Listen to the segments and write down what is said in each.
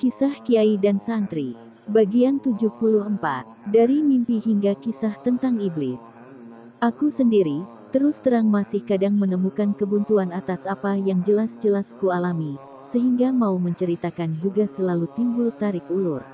Kisah Kiai dan Santri. Bagian 74. Dari mimpi hingga kisah tentang iblis. Aku sendiri, terus terang masih kadang menemukan kebuntuan atas apa yang jelas-jelas ku alami, sehingga mau menceritakan juga selalu timbul tarik ulur.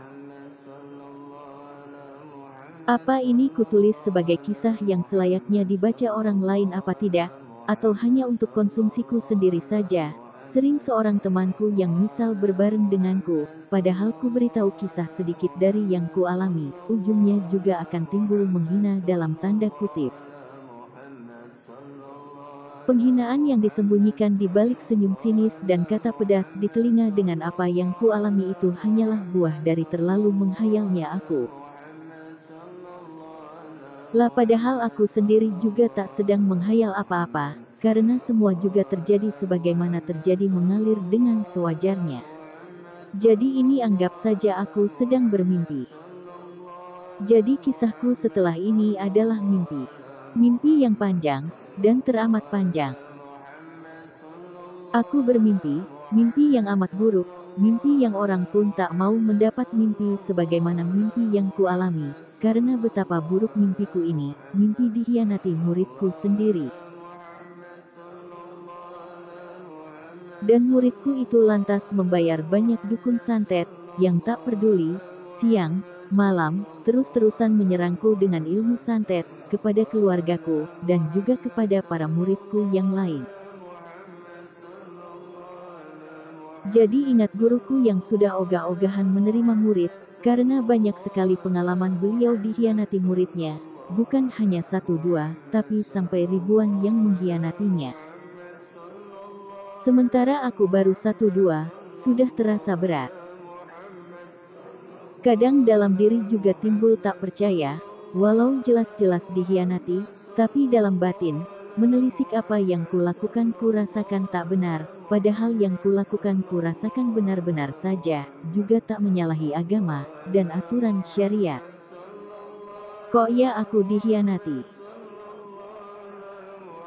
Apa ini kutulis sebagai kisah yang selayaknya dibaca orang lain apa tidak, atau hanya untuk konsumsiku sendiri saja? Sering seorang temanku yang misal berbareng denganku, padahal ku beritahu kisah sedikit dari yang ku alami, ujungnya juga akan timbul menghina dalam tanda kutip. Penghinaan yang disembunyikan di balik senyum sinis dan kata pedas di telinga dengan apa yang ku alami itu hanyalah buah dari terlalu menghayalnya aku. Lah padahal aku sendiri juga tak sedang menghayal apa-apa, karena semua juga terjadi sebagaimana terjadi mengalir dengan sewajarnya. Jadi ini anggap saja aku sedang bermimpi. Jadi kisahku setelah ini adalah mimpi. Mimpi yang panjang, dan teramat panjang. Aku bermimpi, mimpi yang amat buruk, mimpi yang orang pun tak mau mendapat mimpi sebagaimana mimpi yang ku alami. Karena betapa buruk mimpiku ini, mimpi dikhianati muridku sendiri. Dan muridku itu lantas membayar banyak dukun santet, yang tak peduli, siang, malam, terus-terusan menyerangku dengan ilmu santet, kepada keluargaku, dan juga kepada para muridku yang lain. Jadi ingat guruku yang sudah ogah-ogahan menerima murid, karena banyak sekali pengalaman beliau dikhianati muridnya, bukan hanya 1-2, tapi sampai ribuan yang mengkhianatinya. Sementara aku baru 1-2, sudah terasa berat. Kadang dalam diri juga timbul tak percaya, walau jelas-jelas dikhianati, tapi dalam batin, menelisik apa yang kulakukan kurasakan tak benar, padahal yang kulakukan kurasakan benar-benar saja, juga tak menyalahi agama, dan aturan syariat. Kok ya aku dikhianati?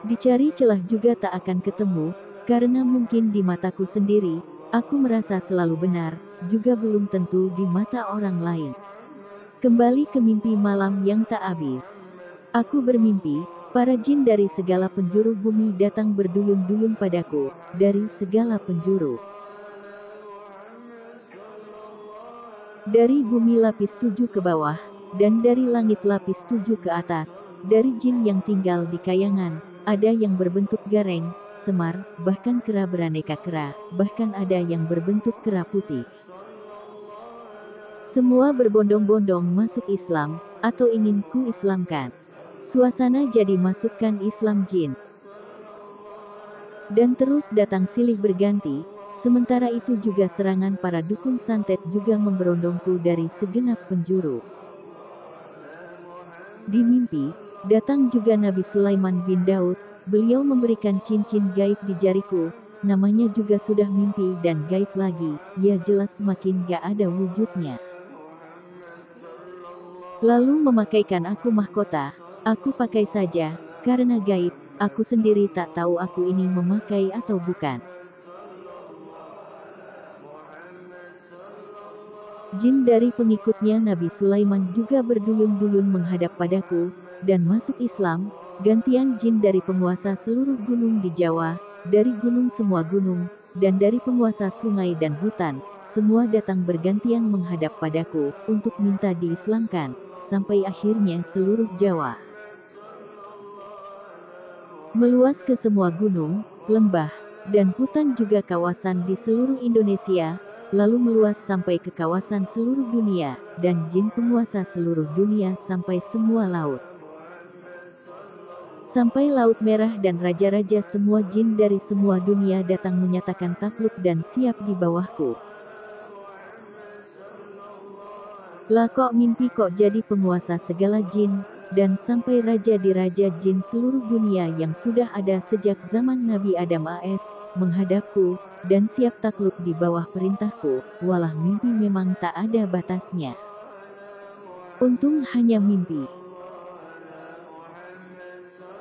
Dicari celah juga tak akan ketemu, karena mungkin di mataku sendiri, aku merasa selalu benar, juga belum tentu di mata orang lain. Kembali ke mimpi malam yang tak habis. Aku bermimpi, para jin dari segala penjuru bumi datang berduyun-duyun padaku, dari segala penjuru. Dari bumi lapis 7 ke bawah, dan dari langit lapis 7 ke atas, dari jin yang tinggal di kayangan, ada yang berbentuk gareng, semar, bahkan kera beraneka kera, bahkan ada yang berbentuk kera putih. Semua berbondong-bondong masuk Islam, atau ingin ku Islamkan. Suasana jadi masukkan Islam jin. Dan terus datang silih berganti, sementara itu juga serangan para dukun santet juga memberondongku dari segenap penjuru. Di mimpi, datang juga Nabi Sulaiman bin Daud, beliau memberikan cincin gaib di jariku, namanya juga sudah mimpi dan gaib lagi, ya jelas makin gak ada wujudnya. Lalu memakaikan aku mahkota, aku pakai saja, karena gaib, aku sendiri tak tahu aku ini memakai atau bukan. Jin dari pengikutnya Nabi Sulaiman juga berduyun-duyun menghadap padaku, dan masuk Islam, gantian jin dari penguasa seluruh gunung di Jawa, dari gunung semua gunung, dan dari penguasa sungai dan hutan, semua datang bergantian menghadap padaku, untuk minta diislamkan, sampai akhirnya seluruh Jawa meluas ke semua gunung, lembah, dan hutan juga kawasan di seluruh Indonesia, lalu meluas sampai ke kawasan seluruh dunia, dan jin penguasa seluruh dunia sampai semua laut. Sampai Laut Merah dan raja-raja semua jin dari semua dunia datang menyatakan takluk dan siap di bawahku. Lah kok mimpi kok jadi penguasa segala jin, dan sampai raja di raja jin seluruh dunia yang sudah ada sejak zaman Nabi Adam AS, menghadapku, dan siap takluk di bawah perintahku, walah mimpi memang tak ada batasnya. Untung hanya mimpi.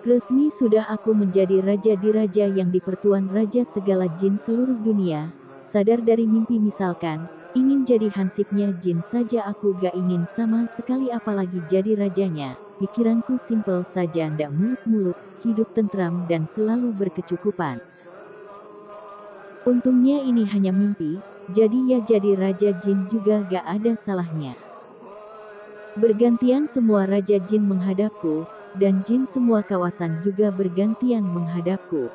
Resmi sudah aku menjadi raja di raja yang dipertuan raja segala jin seluruh dunia, sadar dari mimpi misalkan, Ingin jadi hansipnya jin saja aku gak ingin sama sekali apalagi jadi rajanya. Pikiranku simpel saja ndak muluk-muluk, hidup tentram dan selalu berkecukupan. Untungnya ini hanya mimpi, jadi ya jadi raja jin juga gak ada salahnya. Bergantian semua raja jin menghadapku, dan jin semua kawasan juga bergantian menghadapku.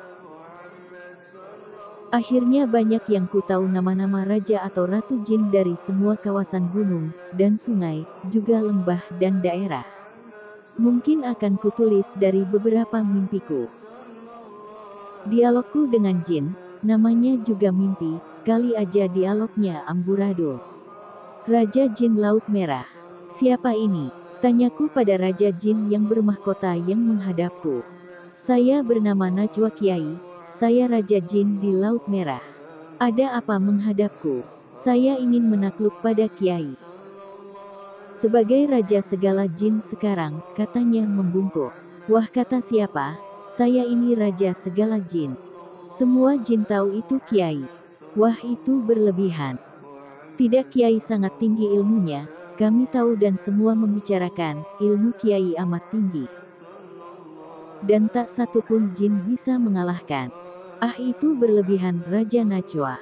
Akhirnya banyak yang ku tahu nama-nama raja atau ratu jin dari semua kawasan gunung, dan sungai, juga lembah dan daerah. Mungkin akan kutulis dari beberapa mimpiku. Dialogku dengan jin, namanya juga mimpi, kali aja dialognya amburadul. Raja Jin Laut Merah. Siapa ini? Tanyaku pada Raja Jin yang bermahkota yang menghadapku. Saya bernama Najwa Kiai, saya Raja Jin di Laut Merah. Ada apa menghadapku? Saya ingin menakluk pada Kiai. Sebagai raja segala jin sekarang, katanya membungkuk. Wah, kata siapa? Saya ini raja segala jin. Semua jin tahu itu Kiai. Wah, itu berlebihan. Tidak, Kiai sangat tinggi ilmunya, kami tahu dan semua membicarakan, ilmu Kiai amat tinggi. Dan tak satu pun jin bisa mengalahkan. Ah, itu berlebihan, Raja Najwa.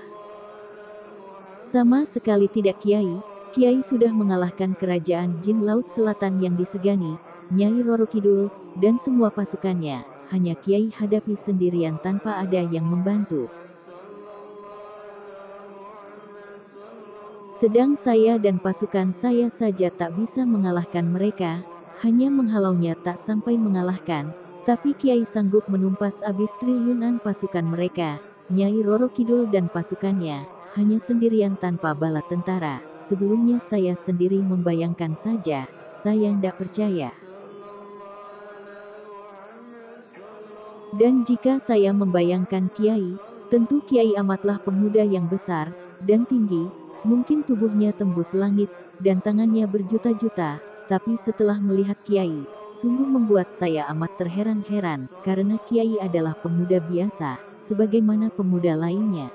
Sama sekali tidak Kiai, Kiai sudah mengalahkan kerajaan jin Laut Selatan yang disegani, Nyai Roro Kidul, dan semua pasukannya, hanya Kiai hadapi sendirian tanpa ada yang membantu. Sedang saya dan pasukan saya saja tak bisa mengalahkan mereka, hanya menghalaunya tak sampai mengalahkan, tapi Kiai sanggup menumpas habis triliunan pasukan mereka, Nyai Roro Kidul dan pasukannya, hanya sendirian tanpa bala tentara. Sebelumnya saya sendiri membayangkan saja, saya ndak percaya. Dan jika saya membayangkan Kiai, tentu Kiai amatlah pemuda yang besar, dan tinggi, mungkin tubuhnya tembus langit, dan tangannya berjuta-juta, tapi setelah melihat Kiai, sungguh membuat saya amat terheran-heran, karena Kiai adalah pemuda biasa, sebagaimana pemuda lainnya.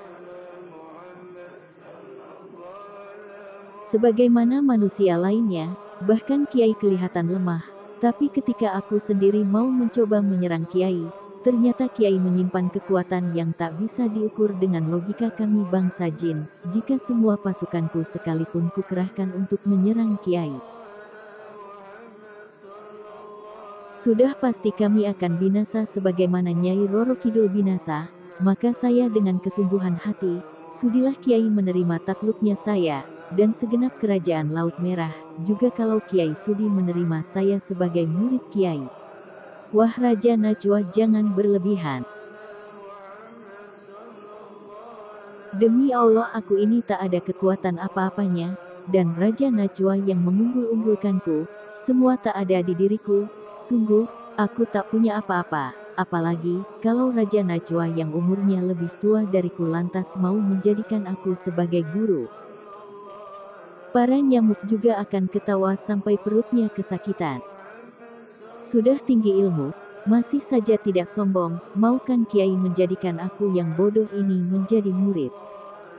Sebagaimana manusia lainnya, bahkan Kiai kelihatan lemah, tapi ketika aku sendiri mau mencoba menyerang Kiai, ternyata Kiai menyimpan kekuatan yang tak bisa diukur dengan logika kami bangsa jin, jika semua pasukanku sekalipun kukerahkan untuk menyerang Kiai. Sudah pasti kami akan binasa sebagaimana Nyai Roro Kidul binasa, maka saya dengan kesungguhan hati, sudilah Kiai menerima takluknya saya, dan segenap kerajaan Laut Merah, juga kalau Kiai sudi menerima saya sebagai murid Kiai. Wah, Raja Najwa, jangan berlebihan. Demi Allah aku ini tak ada kekuatan apa-apanya, dan Raja Najwa yang mengunggul-unggulkanku, semua tak ada di diriku, sungguh, aku tak punya apa-apa, apalagi, kalau Raja Najwa yang umurnya lebih tua dariku lantas mau menjadikan aku sebagai guru. Para nyamuk juga akan ketawa sampai perutnya kesakitan. Sudah tinggi ilmu, masih saja tidak sombong, mau kan Kiai menjadikan aku yang bodoh ini menjadi murid.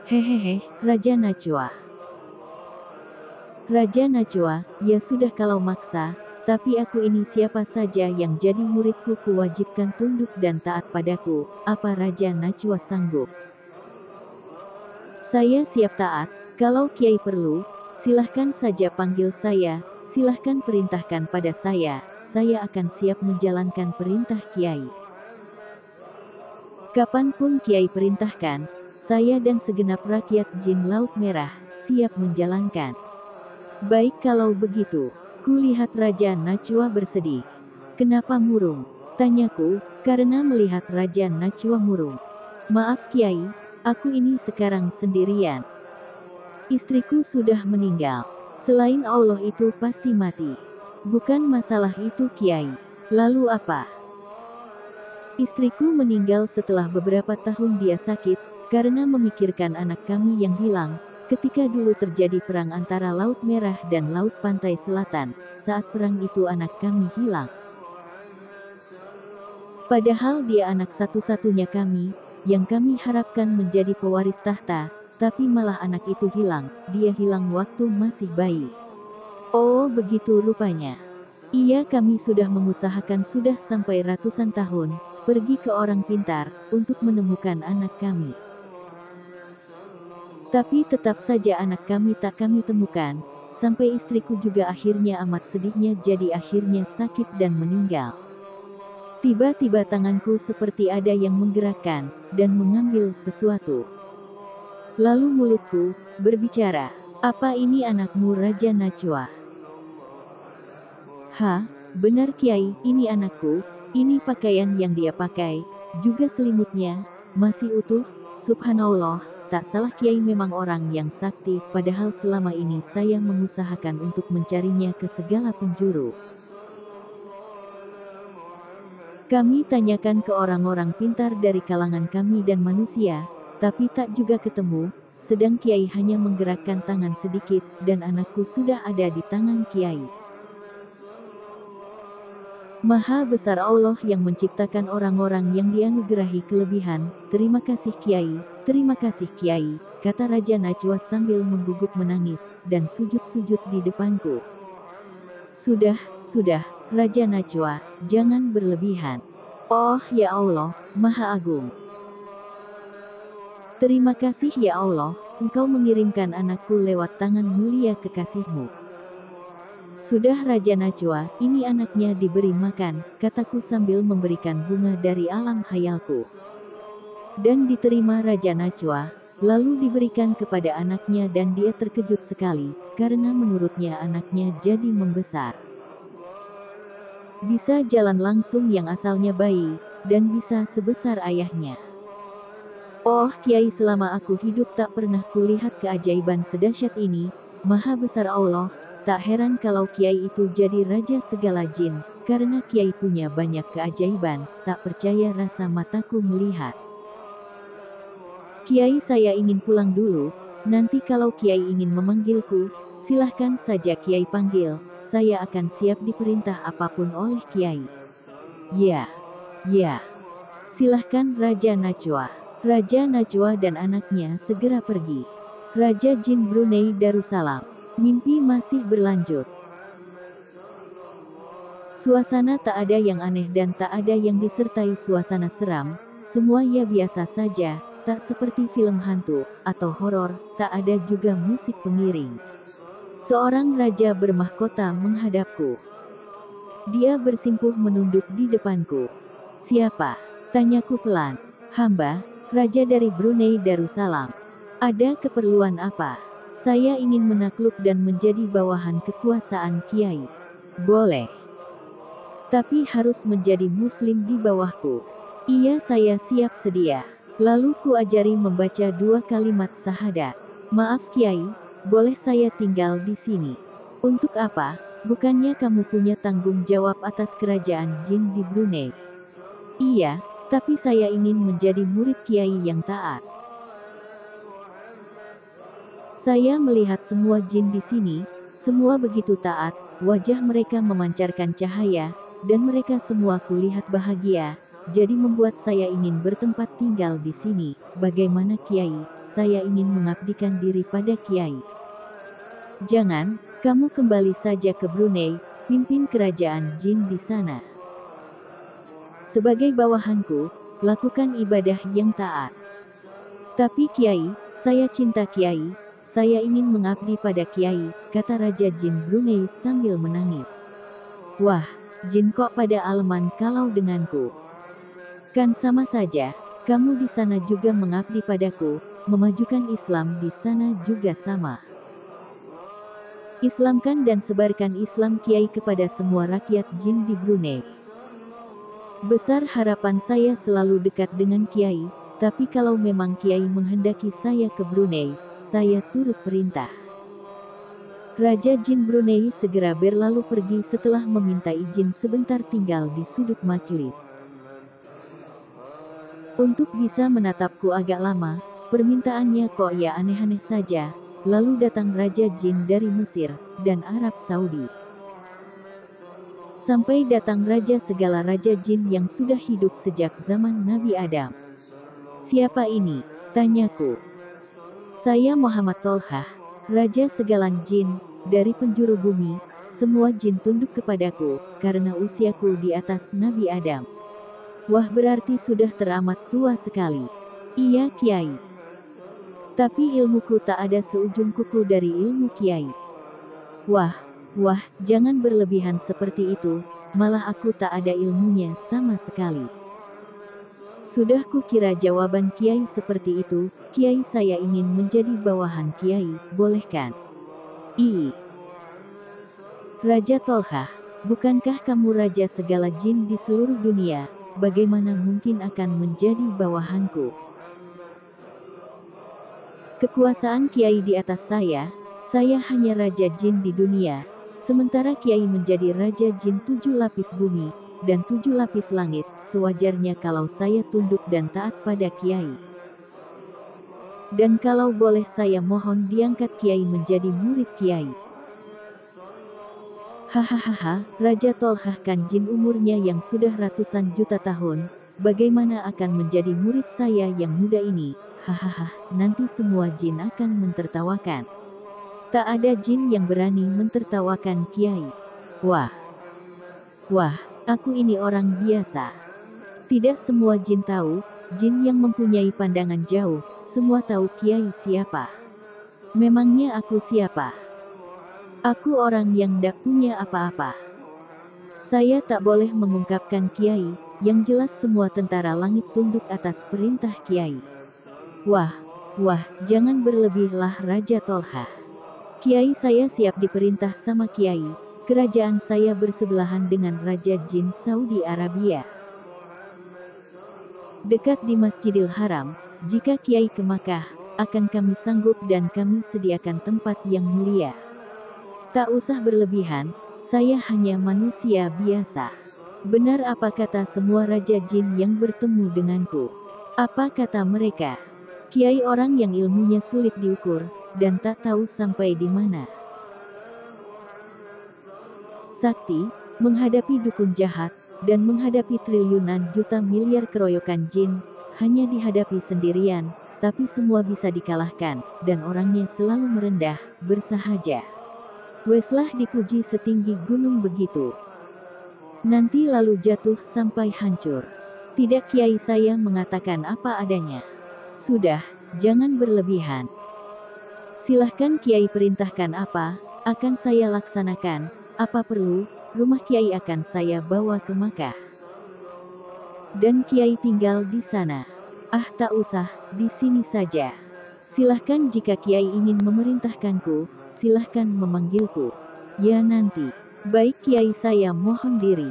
Hehehe, Raja Najwa. Raja Najwa, ya sudah kalau maksa, tapi aku ini siapa saja yang jadi muridku kuwajibkan tunduk dan taat padaku, apa Raja Najwa sanggup? Saya siap taat, kalau Kiai perlu, silahkan saja panggil saya, silahkan perintahkan pada saya akan siap menjalankan perintah Kiai. Kapanpun Kiai perintahkan, saya dan segenap rakyat jin Laut Merah, siap menjalankan. Baik kalau begitu, kulihat Raja Najwa bersedih. Kenapa murung? Tanyaku, karena melihat Raja Najwa murung. Maaf Kiai, aku ini sekarang sendirian. Istriku sudah meninggal. Selain Allah itu pasti mati. Bukan masalah itu Kiai. Lalu apa? Istriku meninggal setelah beberapa tahun dia sakit, karena memikirkan anak kami yang hilang, ketika dulu terjadi perang antara Laut Merah dan Laut Pantai Selatan. Saat perang itu anak kami hilang. Padahal dia anak satu-satunya kami, yang kami harapkan menjadi pewaris tahta, tapi malah anak itu hilang. Dia hilang waktu masih bayi. Oh, begitu rupanya. Iya, kami sudah mengusahakan sudah sampai ratusan tahun, pergi ke orang pintar, untuk menemukan anak kami. Tapi tetap saja anak kami tak kami temukan, sampai istriku juga akhirnya amat sedihnya jadi akhirnya sakit dan meninggal. Tiba-tiba tanganku seperti ada yang menggerakkan, dan mengambil sesuatu. Lalu mulutku berbicara, "Apa ini anakmu Raja Najwa?" "Hah, benar Kiai, ini anakku, ini pakaian yang dia pakai, juga selimutnya, masih utuh, subhanallah, tak salah Kiai memang orang yang sakti, padahal selama ini saya mengusahakan untuk mencarinya ke segala penjuru. Kami tanyakan ke orang-orang pintar dari kalangan kami dan manusia, tapi tak juga ketemu, sedang Kiai hanya menggerakkan tangan sedikit, dan anakku sudah ada di tangan Kiai. Maha besar Allah yang menciptakan orang-orang yang dianugerahi kelebihan, terima kasih Kiai, kata Raja Najwa sambil mengguguk menangis, dan sujud-sujud di depanku. Sudah, Raja Najwa, jangan berlebihan. Oh ya Allah, Maha Agung. Terima kasih ya Allah, Engkau mengirimkan anakku lewat tangan mulia kekasihmu. Sudah Raja Najwa, ini anaknya diberi makan, kataku sambil memberikan bunga dari alam khayalku. Dan diterima Raja Najwa, lalu diberikan kepada anaknya dan dia terkejut sekali, karena menurutnya anaknya jadi membesar. Bisa jalan langsung yang asalnya bayi, dan bisa sebesar ayahnya. Oh Kiai, selama aku hidup tak pernah kulihat keajaiban sedahsyat ini, Maha besar Allah, tak heran kalau Kiai itu jadi raja segala jin, karena Kiai punya banyak keajaiban, tak percaya rasa mataku melihat. Kiai, saya ingin pulang dulu, nanti kalau Kiai ingin memanggilku, silahkan saja Kiai panggil, saya akan siap diperintah apapun oleh Kiai. Ya, silahkan Raja Najwa. Raja Najwa dan anaknya segera pergi. Raja Jin Brunei Darussalam. Mimpi masih berlanjut. Suasana tak ada yang aneh dan tak ada yang disertai suasana seram, semua ya biasa saja, tak seperti film hantu, atau horor, tak ada juga musik pengiring. Seorang raja bermahkota menghadapku. Dia bersimpuh menunduk di depanku. Siapa? Tanyaku pelan. Hamba, Raja dari Brunei Darussalam. Ada keperluan apa? Saya ingin menakluk dan menjadi bawahan kekuasaan Kiai. Boleh. Tapi harus menjadi muslim di bawahku. Iya, saya siap sedia. Lalu ku ajari membaca 2 kalimat syahadat. Maaf Kiai, boleh saya tinggal di sini? Untuk apa? Bukannya kamu punya tanggung jawab atas kerajaan jin di Brunei? Iya, tapi saya ingin menjadi murid Kiai yang taat. Saya melihat semua jin di sini, semua begitu taat, wajah mereka memancarkan cahaya, dan mereka semua kulihat bahagia, jadi membuat saya ingin bertempat tinggal di sini. Bagaimana Kiai? Saya ingin mengabdikan diri pada Kiai. Jangan, kamu kembali saja ke Brunei, pimpin kerajaan jin di sana. Sebagai bawahanku, lakukan ibadah yang taat. Tapi Kiai, saya cinta Kiai, saya ingin mengabdi pada Kiai, kata Raja Jin Brunei sambil menangis. Wah, jin kok pada aleman kalau denganku? Kan sama saja, kamu di sana juga mengabdi padaku, memajukan Islam di sana juga sama. Islamkan dan sebarkan Islam Kiai kepada semua rakyat jin di Brunei. Besar harapan saya selalu dekat dengan Kiai, tapi kalau memang Kiai menghendaki saya ke Brunei, saya turut perintah. Raja Jin Brunei segera berlalu pergi setelah meminta izin sebentar tinggal di sudut majelis. Untuk bisa menatapku agak lama, permintaannya kok ya aneh-aneh saja, lalu datang Raja Jin dari Mesir, dan Arab Saudi. Sampai datang raja segala raja jin yang sudah hidup sejak zaman Nabi Adam. Siapa ini? Tanyaku. Saya Muhammad Tolhah, Raja Segalan Jin, dari penjuru bumi, semua jin tunduk kepadaku, karena usiaku di atas Nabi Adam. Wah, berarti sudah teramat tua sekali. Iya Kiai. Tapi ilmuku tak ada seujung kuku dari ilmu Kiai. Wah, jangan berlebihan seperti itu, malah aku tak ada ilmunya sama sekali. Sudah kukira jawaban Kiai seperti itu, Kiai saya ingin menjadi bawahan Kiai, boleh kan? Raja Tolhah, bukankah kamu raja segala jin di seluruh dunia, bagaimana mungkin akan menjadi bawahanku? Kekuasaan Kiai di atas saya hanya raja jin di dunia, sementara Kiai menjadi raja jin 7 lapis bumi, dan 7 lapis langit, sewajarnya kalau saya tunduk dan taat pada Kiai. Dan kalau boleh saya mohon diangkat Kiai menjadi murid Kiai. Hahaha, Raja Tolhah kan jin umurnya yang sudah ratusan juta tahun, bagaimana akan menjadi murid saya yang muda ini? Hahaha, nanti semua jin akan mentertawakan. Tak ada jin yang berani mentertawakan Kiai. Wah, aku ini orang biasa. Tidak semua jin tahu, jin yang mempunyai pandangan jauh, semua tahu Kiai siapa. Memangnya aku siapa? Aku orang yang ndak punya apa-apa. Saya tak boleh mengungkapkan Kiai, yang jelas semua tentara langit tunduk atas perintah Kiai. Wah, jangan berlebihlah Raja Tolhah. Kiai saya siap diperintah sama Kiai, kerajaan saya bersebelahan dengan Raja Jin Saudi Arabia. Dekat di Masjidil Haram, jika Kiai ke Makkah, akan kami sanggup dan kami sediakan tempat yang mulia. Tak usah berlebihan, saya hanya manusia biasa. Benar apa kata semua Raja Jin yang bertemu denganku? Apa kata mereka? Kiai orang yang ilmunya sulit diukur, dan tak tahu sampai di mana. Sakti, menghadapi dukun jahat, dan menghadapi triliunan juta miliar keroyokan jin, hanya dihadapi sendirian, tapi semua bisa dikalahkan, dan orangnya selalu merendah, bersahaja. Weslah dipuji setinggi gunung begitu. Nanti lalu jatuh sampai hancur. Tidak, Kiai saya mengatakan apa adanya. Sudah, jangan berlebihan. Silahkan Kiai perintahkan apa, akan saya laksanakan. Apa perlu, rumah Kiai akan saya bawa ke Makkah. Dan Kiai tinggal di sana. Ah, tak usah, di sini saja. Silahkan jika Kiai ingin memerintahkanku, silahkan memanggilku. Ya nanti. Baik Kiai saya mohon diri.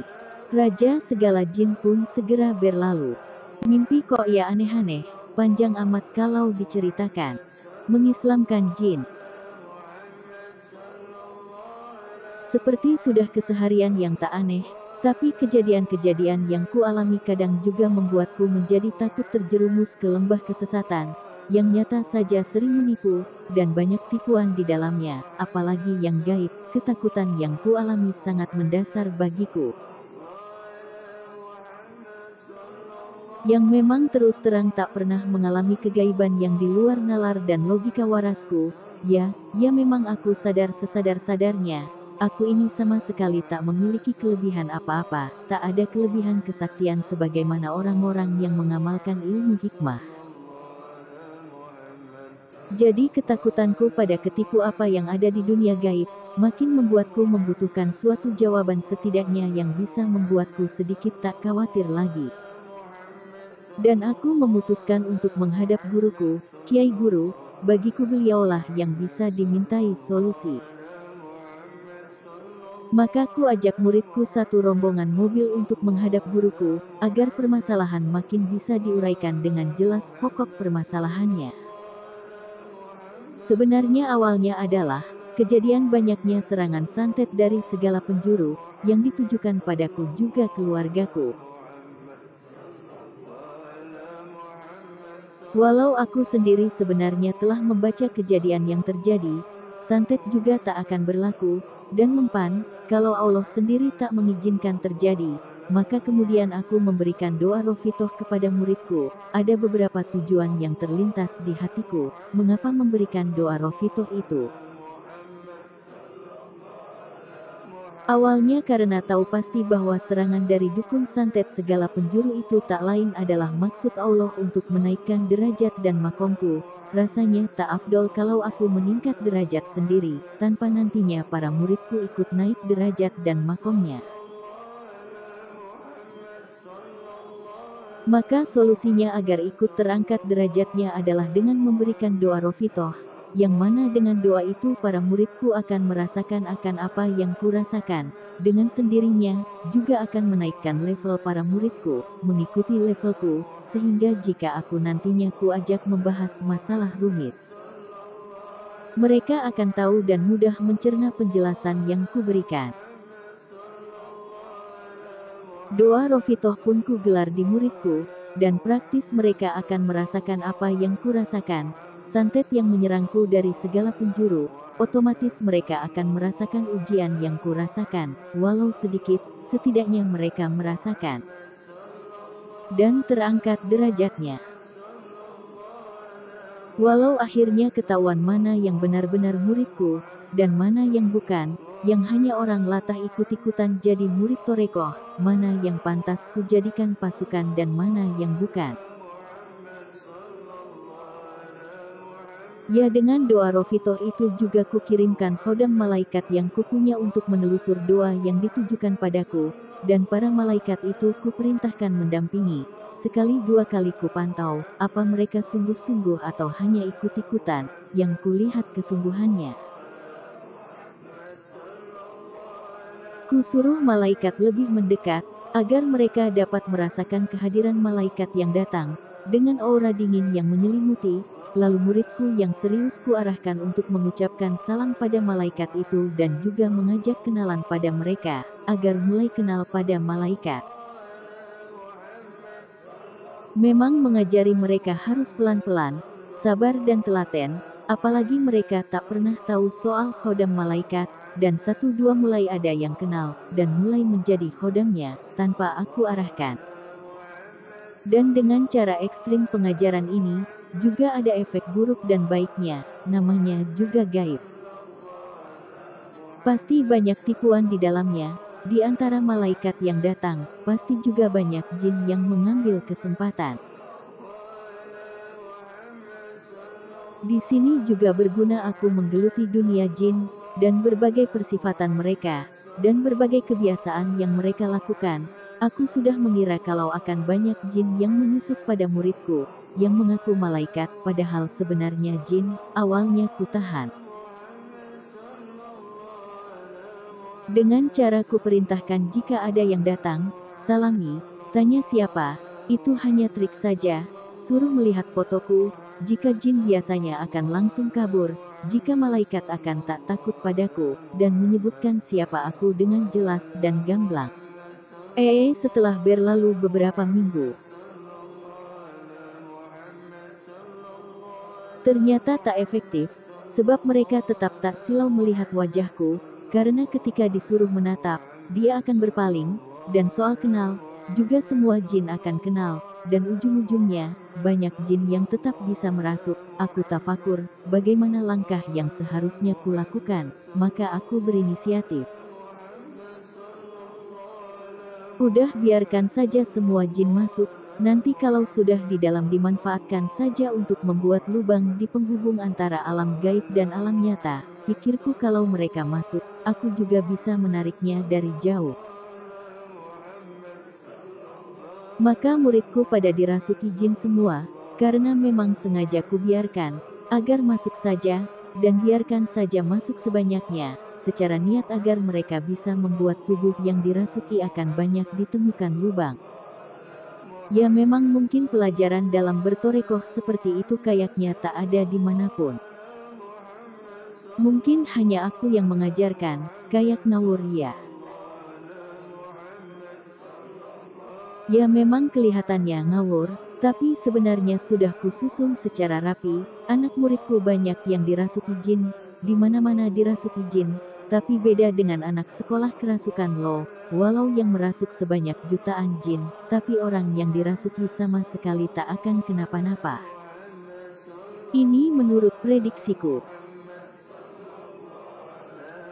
Raja segala jin pun segera berlalu. Mimpi kok ya aneh-aneh. Panjang amat kalau diceritakan. Mengislamkan jin. Seperti sudah keseharian yang tak aneh, tapi kejadian-kejadian yang kualami kadang juga membuatku menjadi takut terjerumus ke lembah kesesatan, yang nyata saja sering menipu, dan banyak tipuan di dalamnya, apalagi yang gaib. Ketakutan yang kualami sangat mendasar bagiku. Yang memang terus terang tak pernah mengalami kegaiban yang di luar nalar dan logika warasku. Ya memang aku sadar sesadar-sadarnya, aku ini sama sekali tak memiliki kelebihan apa-apa, tak ada kelebihan kesaktian sebagaimana orang-orang yang mengamalkan ilmu hikmah. Jadi ketakutanku pada ketipu apa yang ada di dunia gaib, makin membuatku membutuhkan suatu jawaban setidaknya yang bisa membuatku sedikit tak khawatir lagi. Dan aku memutuskan untuk menghadap guruku, Kiai Guru, bagiku beliaulah yang bisa dimintai solusi. Maka ku ajak muridku satu rombongan mobil untuk menghadap guruku, agar permasalahan makin bisa diuraikan dengan jelas pokok permasalahannya. Sebenarnya awalnya adalah, kejadian banyaknya serangan santet dari segala penjuru, yang ditujukan padaku juga keluargaku. Walau aku sendiri sebenarnya telah membaca kejadian yang terjadi, santet juga tak akan berlaku, dan mempan, kalau Allah sendiri tak mengizinkan terjadi, maka kemudian aku memberikan doa Rofitoh kepada muridku. Ada beberapa tujuan yang terlintas di hatiku, mengapa memberikan doa Rofitoh itu. Awalnya karena tahu pasti bahwa serangan dari dukun santet segala penjuru itu tak lain adalah maksud Allah untuk menaikkan derajat dan makomku. Rasanya tak afdol kalau aku meningkat derajat sendiri, tanpa nantinya para muridku ikut naik derajat dan makomnya. Maka solusinya agar ikut terangkat derajatnya adalah dengan memberikan doa Rofitoh, yang mana dengan doa itu para muridku akan merasakan akan apa yang kurasakan. Dengan sendirinya, juga akan menaikkan level para muridku, mengikuti levelku, sehingga jika aku nantinya kuajak membahas masalah rumit, mereka akan tahu dan mudah mencerna penjelasan yang kuberikan. Doa Rofitoh pun ku gelar di muridku, dan praktis mereka akan merasakan apa yang kurasakan. Santet yang menyerangku dari segala penjuru, otomatis mereka akan merasakan ujian yang kurasakan, walau sedikit, setidaknya mereka merasakan. Dan terangkat derajatnya. Walau akhirnya ketahuan mana yang benar-benar muridku, dan mana yang bukan, yang hanya orang latah ikut-ikutan jadi murid torekoh, mana yang pantas kujadikan pasukan dan mana yang bukan. Ya, dengan doa Rofitoh itu juga kukirimkan khodam malaikat yang kupunya untuk menelusur doa yang ditujukan padaku, dan para malaikat itu kuperintahkan mendampingi. Sekali dua kali kupantau, apa mereka sungguh-sungguh atau hanya ikut-ikutan, yang kulihat kesungguhannya. Kusuruh malaikat lebih mendekat, agar mereka dapat merasakan kehadiran malaikat yang datang, dengan aura dingin yang menyelimuti. Lalu muridku yang serius kuarahkan untuk mengucapkan salam pada malaikat itu dan juga mengajak kenalan pada mereka, agar mulai kenal pada malaikat. Memang mengajari mereka harus pelan-pelan, sabar dan telaten, apalagi mereka tak pernah tahu soal khodam malaikat, dan satu dua mulai ada yang kenal, dan mulai menjadi khodamnya, tanpa aku arahkan. Dan dengan cara ekstrim pengajaran ini, juga ada efek buruk dan baiknya, namanya juga gaib. Pasti banyak tipuan di dalamnya, di antara malaikat yang datang, pasti juga banyak jin yang mengambil kesempatan. Di sini juga berguna aku menggeluti dunia jin, dan berbagai persifatan mereka, dan berbagai kebiasaan yang mereka lakukan. Aku sudah mengira kalau akan banyak jin yang menyusup pada muridku, yang mengaku malaikat, padahal sebenarnya jin. Awalnya kutahan. Dengan cara kuperintahkan jika ada yang datang, salami, tanya siapa, itu hanya trik saja, suruh melihat fotoku, jika jin biasanya akan langsung kabur, jika malaikat akan tak takut padaku, dan menyebutkan siapa aku dengan jelas dan gamblang. Setelah berlalu beberapa minggu, ternyata tak efektif, sebab mereka tetap tak silau melihat wajahku, karena ketika disuruh menatap, dia akan berpaling, dan soal kenal, juga semua jin akan kenal, dan ujung-ujungnya, banyak jin yang tetap bisa merasuk. Aku tafakur, bagaimana langkah yang seharusnya kulakukan, maka aku berinisiatif. Udah biarkan saja semua jin masuk, nanti kalau sudah di dalam dimanfaatkan saja untuk membuat lubang di penghubung antara alam gaib dan alam nyata. Pikirku kalau mereka masuk, aku juga bisa menariknya dari jauh. Maka muridku pada dirasuki jin semua, karena memang sengaja kubiarkan, agar masuk saja, dan biarkan saja masuk sebanyaknya, secara niat agar mereka bisa membuat tubuh yang dirasuki akan banyak ditemukan lubang. Ya memang mungkin pelajaran dalam bertorekoh seperti itu kayaknya tak ada dimanapun. Mungkin hanya aku yang mengajarkan, kayak ngawur ya. Ya memang kelihatannya ngawur, tapi sebenarnya sudah kususun secara rapi. Anak muridku banyak yang dirasuki jin, di mana-mana dirasuki jin, tapi beda dengan anak sekolah kerasukan loh. walau yang merasuk sebanyak jutaan jin, tapi orang yang dirasuki sama sekali tak akan kenapa-napa. Ini menurut prediksiku.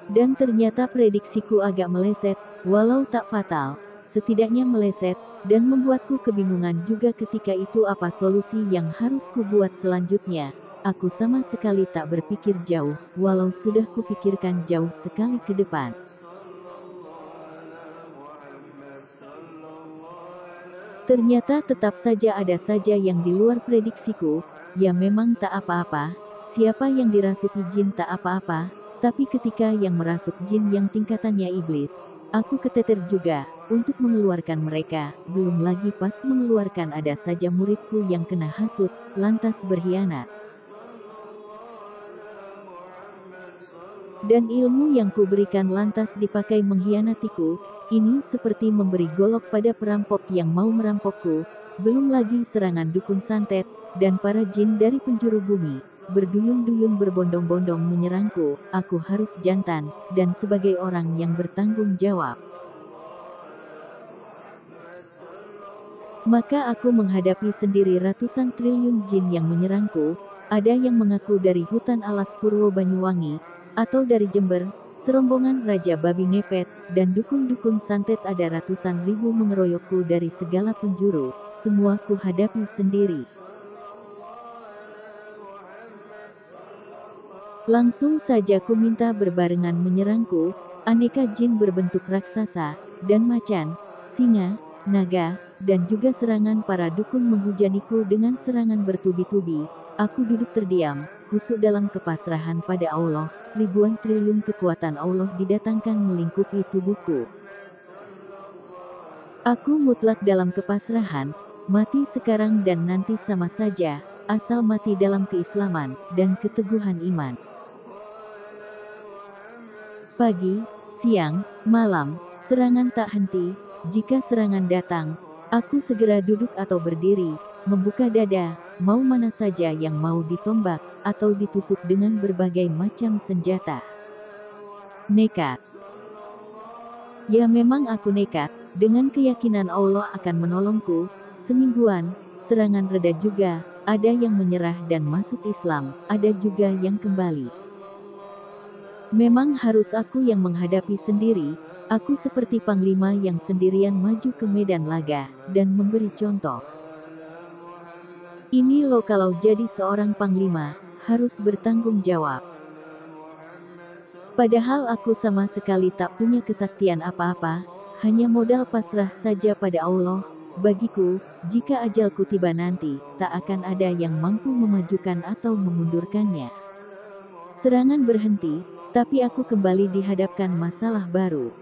Dan ternyata prediksiku agak meleset, walau tak fatal, setidaknya meleset, dan membuatku kebingungan juga ketika itu apa solusi yang harus kubuat selanjutnya. Aku sama sekali tak berpikir jauh, walau sudah kupikirkan jauh sekali ke depan. Ternyata tetap saja ada saja yang di luar prediksiku, ya memang tak apa-apa, siapa yang dirasuki jin tak apa-apa, tapi ketika yang merasuk jin yang tingkatannya iblis, aku keteter juga, untuk mengeluarkan mereka, belum lagi pas mengeluarkan ada saja muridku yang kena hasut, lantas berkhianat. Dan ilmu yang kuberikan lantas dipakai mengkhianatiku, ini seperti memberi golok pada perampok yang mau merampokku, belum lagi serangan dukun santet, dan para jin dari penjuru bumi, berduyun-duyun berbondong-bondong menyerangku, aku harus jantan, dan sebagai orang yang bertanggung jawab. Maka aku menghadapi sendiri ratusan triliun jin yang menyerangku, ada yang mengaku dari hutan alas Purwo Banyuwangi, atau dari Jember, serombongan Raja Babi Ngepet, dan dukun-dukun santet ada ratusan ribu mengeroyokku dari segala penjuru, semua ku hadapi sendiri. Langsung saja ku minta berbarengan menyerangku, aneka jin berbentuk raksasa, dan macan, singa, naga, dan juga serangan para dukun menghujaniku dengan serangan bertubi-tubi. Aku duduk terdiam, khusyuk dalam kepasrahan pada Allah, ribuan triliun kekuatan Allah didatangkan melingkupi tubuhku. Aku mutlak dalam kepasrahan, mati sekarang dan nanti sama saja, asal mati dalam keislaman, dan keteguhan iman. Pagi, siang, malam, serangan tak henti, jika serangan datang, aku segera duduk atau berdiri, membuka dada, mau mana saja yang mau ditombak, atau ditusuk dengan berbagai macam senjata. Nekat. Ya memang aku nekat, dengan keyakinan Allah akan menolongku, semingguan, serangan reda juga, ada yang menyerah dan masuk Islam, ada juga yang kembali. Memang harus aku yang menghadapi sendiri, aku seperti panglima yang sendirian maju ke medan laga, dan memberi contoh. Ini loh kalau jadi seorang panglima, harus bertanggung jawab. Padahal aku sama sekali tak punya kesaktian apa-apa, hanya modal pasrah saja pada Allah. Bagiku, jika ajalku tiba nanti, tak akan ada yang mampu memajukan atau memundurkannya. Serangan berhenti, tapi aku kembali dihadapkan masalah baru.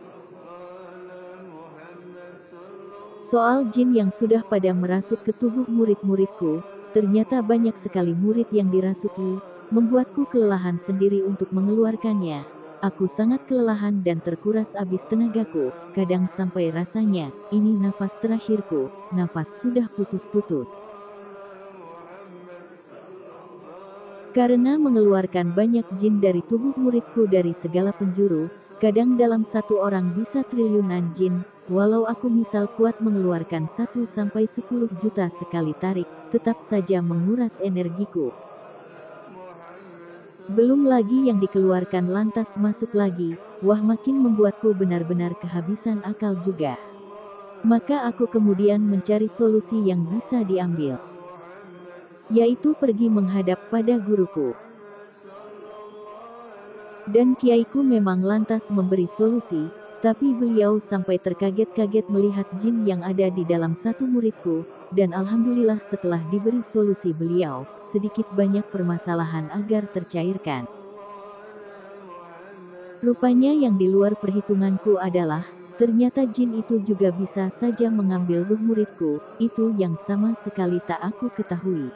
Soal jin yang sudah pada merasuk ke tubuh murid-muridku, ternyata banyak sekali murid yang dirasuki, membuatku kelelahan sendiri untuk mengeluarkannya. Aku sangat kelelahan dan terkuras habis tenagaku, kadang sampai rasanya, ini nafas terakhirku, nafas sudah putus-putus. Karena mengeluarkan banyak jin dari tubuh muridku dari segala penjuru, kadang dalam satu orang bisa triliunan jin, walau aku misal kuat mengeluarkan 1-10 juta sekali tarik, tetap saja menguras energiku. Belum lagi yang dikeluarkan lantas masuk lagi, wah makin membuatku benar-benar kehabisan akal juga. Maka aku kemudian mencari solusi yang bisa diambil, yaitu pergi menghadap pada guruku. Dan kiaiku memang lantas memberi solusi, tapi beliau sampai terkaget-kaget melihat jin yang ada di dalam satu muridku, dan alhamdulillah setelah diberi solusi beliau, sedikit banyak permasalahan agar tercairkan. Rupanya yang di luar perhitunganku adalah, ternyata jin itu juga bisa saja mengambil ruh muridku, itu yang sama sekali tak aku ketahui.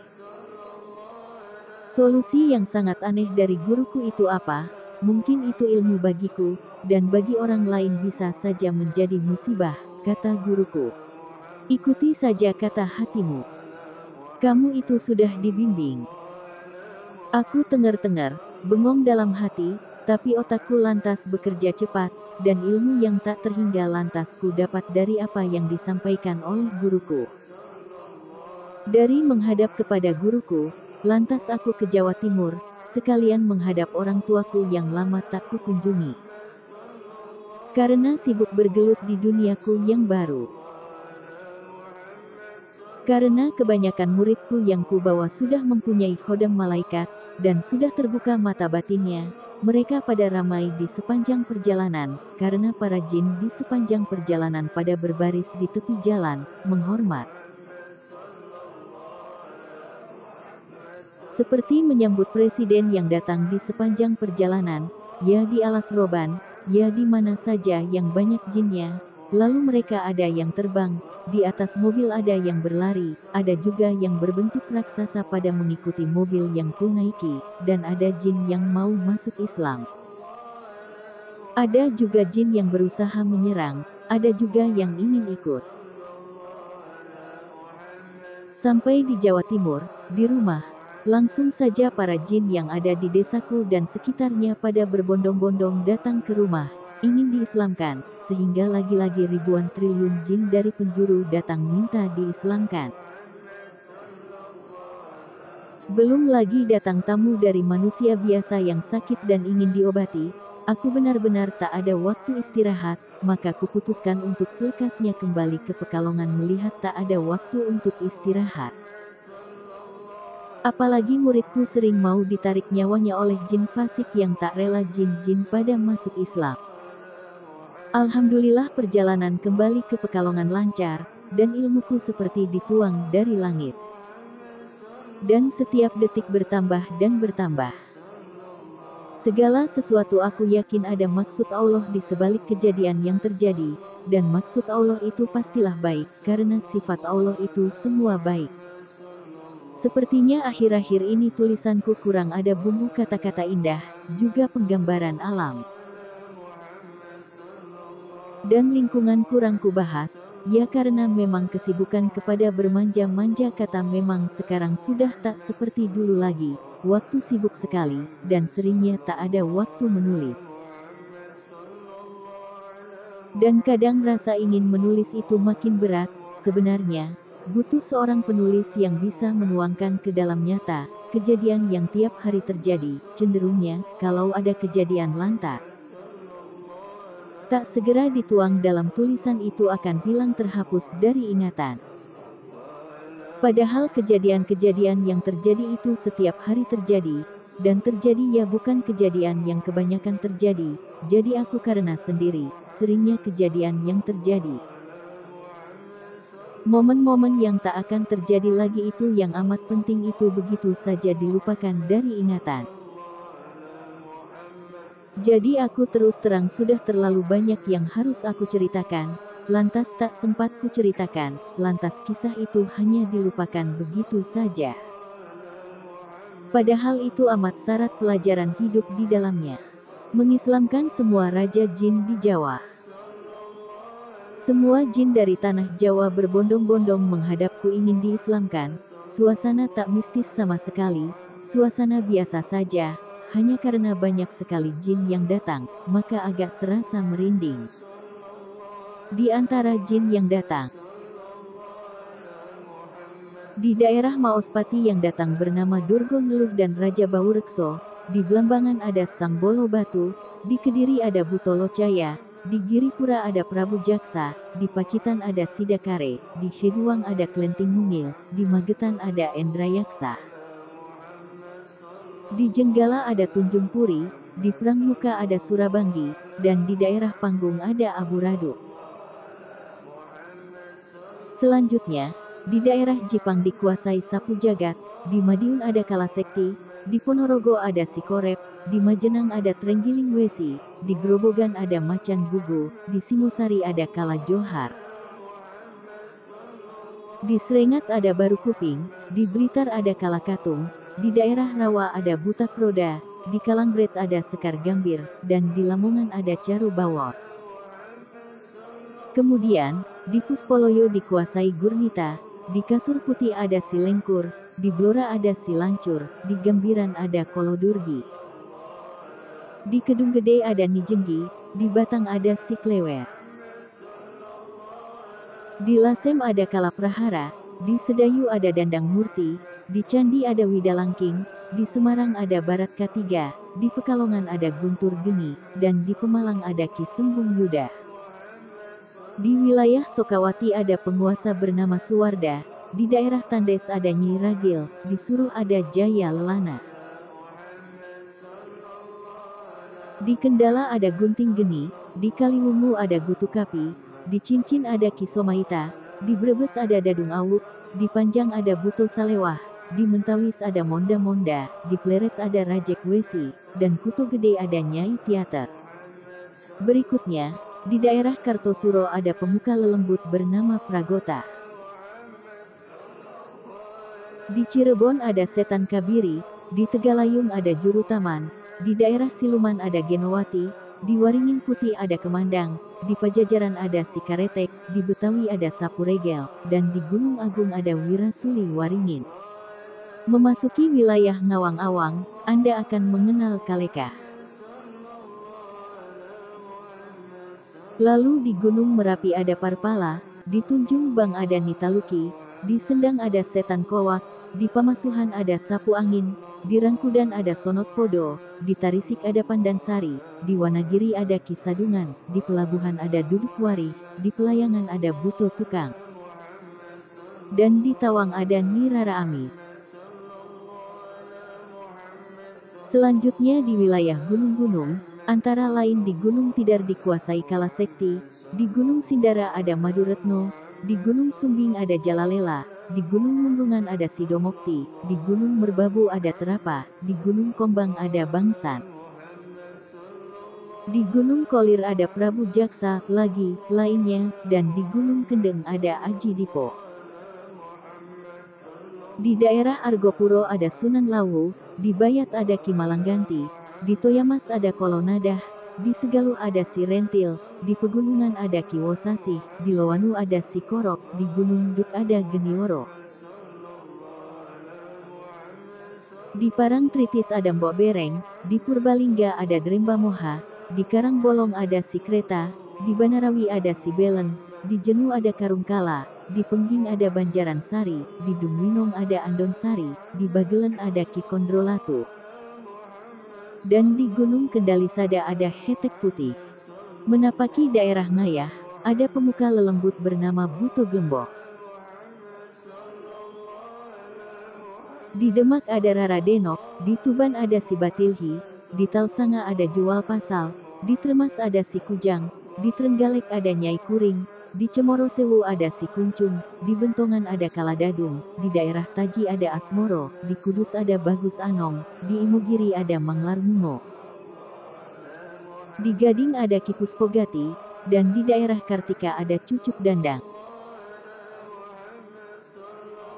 Solusi yang sangat aneh dari guruku itu apa? Mungkin itu ilmu bagiku, dan bagi orang lain bisa saja menjadi musibah, kata guruku. Ikuti saja kata hatimu. Kamu itu sudah dibimbing. Aku tengar-tengar, bengong dalam hati, Tapi otakku lantas bekerja cepat, dan ilmu yang tak terhingga lantas ku dapat dari apa yang disampaikan oleh guruku. Dari menghadap kepada guruku, lantas aku ke Jawa Timur, sekalian menghadap orang tuaku yang lama tak kukunjungi. Karena sibuk bergelut di duniaku yang baru. Karena kebanyakan muridku yang kubawa sudah mempunyai khodam malaikat, dan sudah terbuka mata batinnya, mereka pada ramai di sepanjang perjalanan, karena para jin di sepanjang perjalanan pada berbaris di tepi jalan, menghormat. Seperti menyambut presiden yang datang di sepanjang perjalanan, ya di alas roban, ya di mana saja yang banyak jinnya, lalu mereka ada yang terbang, di atas mobil ada yang berlari, ada juga yang berbentuk raksasa pada mengikuti mobil yang ku naiki, dan ada jin yang mau masuk Islam. Ada juga jin yang berusaha menyerang, ada juga yang ingin ikut. Sampai di Jawa Timur, di rumah, langsung saja para jin yang ada di desaku dan sekitarnya pada berbondong-bondong datang ke rumah, ingin diislamkan, sehingga lagi-lagi ribuan triliun jin dari penjuru datang minta diislamkan. Belum lagi datang tamu dari manusia biasa yang sakit dan ingin diobati, aku benar-benar tak ada waktu istirahat, maka kuputuskan untuk selekasnya kembali ke Pekalongan melihat tak ada waktu untuk istirahat. Apalagi muridku sering mau ditarik nyawanya oleh jin fasik yang tak rela jin-jin pada masuk Islam. Alhamdulillah perjalanan kembali ke Pekalongan lancar, dan ilmuku seperti dituang dari langit. Dan setiap detik bertambah dan bertambah. Segala sesuatu aku yakin ada maksud Allah di sebalik kejadian yang terjadi, dan maksud Allah itu pastilah baik, karena sifat Allah itu semua baik. Sepertinya akhir-akhir ini tulisanku kurang ada bumbu kata-kata indah, juga penggambaran alam. Dan lingkungan kurang kubahas, ya karena memang kesibukan kepada bermanja-manja kata memang sekarang sudah tak seperti dulu lagi, waktu sibuk sekali, dan seringnya tak ada waktu menulis. Dan kadang rasa ingin menulis itu makin berat, sebenarnya, butuh seorang penulis yang bisa menuangkan ke dalam nyata, kejadian yang tiap hari terjadi, cenderungnya, kalau ada kejadian lantas tak segera dituang dalam tulisan itu akan hilang terhapus dari ingatan. Padahal kejadian-kejadian yang terjadi itu setiap hari terjadi, dan terjadi ya bukan kejadian yang kebanyakan terjadi, jadi aku karena sendiri, seringnya kejadian yang terjadi. Momen-momen yang tak akan terjadi lagi itu yang amat penting itu begitu saja dilupakan dari ingatan. Jadi aku terus terang sudah terlalu banyak yang harus aku ceritakan, lantas tak sempat ku ceritakan, lantas kisah itu hanya dilupakan begitu saja. Padahal itu amat syarat pelajaran hidup di dalamnya. Mengislamkan semua raja jin di Jawa. Semua jin dari tanah Jawa berbondong-bondong menghadapku ingin diislamkan, suasana tak mistis sama sekali, suasana biasa saja. Hanya karena banyak sekali jin yang datang, maka agak serasa merinding. Di antara jin yang datang, di daerah Maospati yang datang bernama Durgo Neluh dan Raja Baurekso, di Blambangan ada Sang Bolo Batu, di Kediri ada Butolo Caya, di Giripura ada Prabu Jaksa, di Pacitan ada Sidakare, di Heduang ada Klenting Mungil, di Magetan ada Endrayaksa. Di Jenggala ada Tunjung Puri, di Prangmuka ada Surabanggi, dan di daerah Panggung ada Abu Radu. Selanjutnya, di daerah Jipang dikuasai Sapu Jagat, di Madiun ada Kalasekti, di Ponorogo ada Sikorep, di Majenang ada Trenggiling Wesi, di Grobogan ada Macan Gugu, di Singosari ada Kala Johar. Di Srengat ada Baru Kuping, di Blitar ada Kala Katung, di daerah Rawa ada Butak Roda, di Kalangbret ada Sekar Gambir, dan di Lamongan ada Caru Bawor. Kemudian, di Puspoloyo dikuasai Gurnita, di Kasur Putih ada Silengkur, di Blora ada Silancur, di Gambiran ada Kolodurgi. Di Kedung Gede ada Nyi Jenggi, di Batang ada Si Klewer. Di Lasem ada Kalaprahara, di Sedayu ada Dandang Murti, di Candi ada Widalangking, di Semarang ada Barat Katiga, di Pekalongan ada Guntur Geni, dan di Pemalang ada Ki Sembung Yuda. Di wilayah Sokawati ada penguasa bernama Suwarda, di daerah Tandes ada Nyi Ragil, di Suruh ada Jaya Lelana. Di Kendala ada Gunting Geni, di Kaliwungu ada Gutukapi, di Cincin ada Ki Somaita, di Brebes ada Dadung Awuk, di Panjang ada Buto Salewah, di Mentawis ada Monda Monda, di Pleret ada Rajek Wesi, dan Kuto Gede ada Nyai Teater. Berikutnya, di daerah Kartosuro ada pemuka lelembut bernama Pragota. Di Cirebon ada Setan Kabiri, di Tegalayung ada Juru Taman, di daerah Siluman ada Genowati, di Waringin Putih ada Kemandang, di Pajajaran ada Si Karetek, di Betawi ada Sapuregel, dan di Gunung Agung ada Wirasuli Waringin. Memasuki wilayah Ngawang-Awang, Anda akan mengenal Kaleka. Lalu di Gunung Merapi ada Parpala, di Tunjung Bang ada Nitaluki, di Sendang ada Setan Kowak, di Pamasuhan ada Sapu Angin, di Rangkudan ada Sonot Podo, di Tarisik ada Pandansari, di Wanagiri ada Kisadungan, di Pelabuhan ada Duduk Wari, di Pelayangan ada Buto Tukang, dan di Tawang ada Nyi Rara Amis. Selanjutnya di wilayah gunung-gunung, antara lain di Gunung Tidar dikuasai Kalasekti, di Gunung Sindara ada Maduretno, di Gunung Sumbing ada Jalalela, di Gunung Munrungan ada Sidomokti, di Gunung Merbabu ada Terapa, di Gunung Kombang ada Bangsan. Di Gunung Kolir ada Prabu Jaksa, lagi, lainnya, dan di Gunung Kendeng ada Aji Dipo. Di daerah Argopuro ada Sunan Lawu, di Bayat ada Ki Malangganti, di Toyamas ada Kolonadah, di Segaluh ada Si Rentil, di Pegunungan ada Ki Wosasih, di Lowanu ada Si Korok, di Gunung Duk ada Geniworo. Di Parangtritis ada Mbok Bereng, di Purbalingga ada Dremba Moha, di Karangbolong ada Si Kreta, di Banarawi ada Si Belen, di Jenu ada Karungkala, di Pengging ada Banjaran Sari, di Dungwinong ada Andonsari, di Bagelen ada Ki Kondrolatu, dan di Gunung Kendalisada ada Hetek Putih. Menapaki daerah Ngayah, ada pemuka lelembut bernama Buto Glembok. Di Demak ada Rara Denok, di Tuban ada Si Batilhi, di Talsanga ada Jual Pasal, di Tremas ada Si Kujang, di Trenggalek ada Nyai Kuring, di Cemorosewu ada Si Kuncung, di Bentongan ada Kaladadung, di daerah Taji ada Asmoro, di Kudus ada Bagus Anom, di Imogiri ada Manglar Mungo, di Gading ada Ki Puspogati, dan di daerah Kartika ada Cucuk Dandang.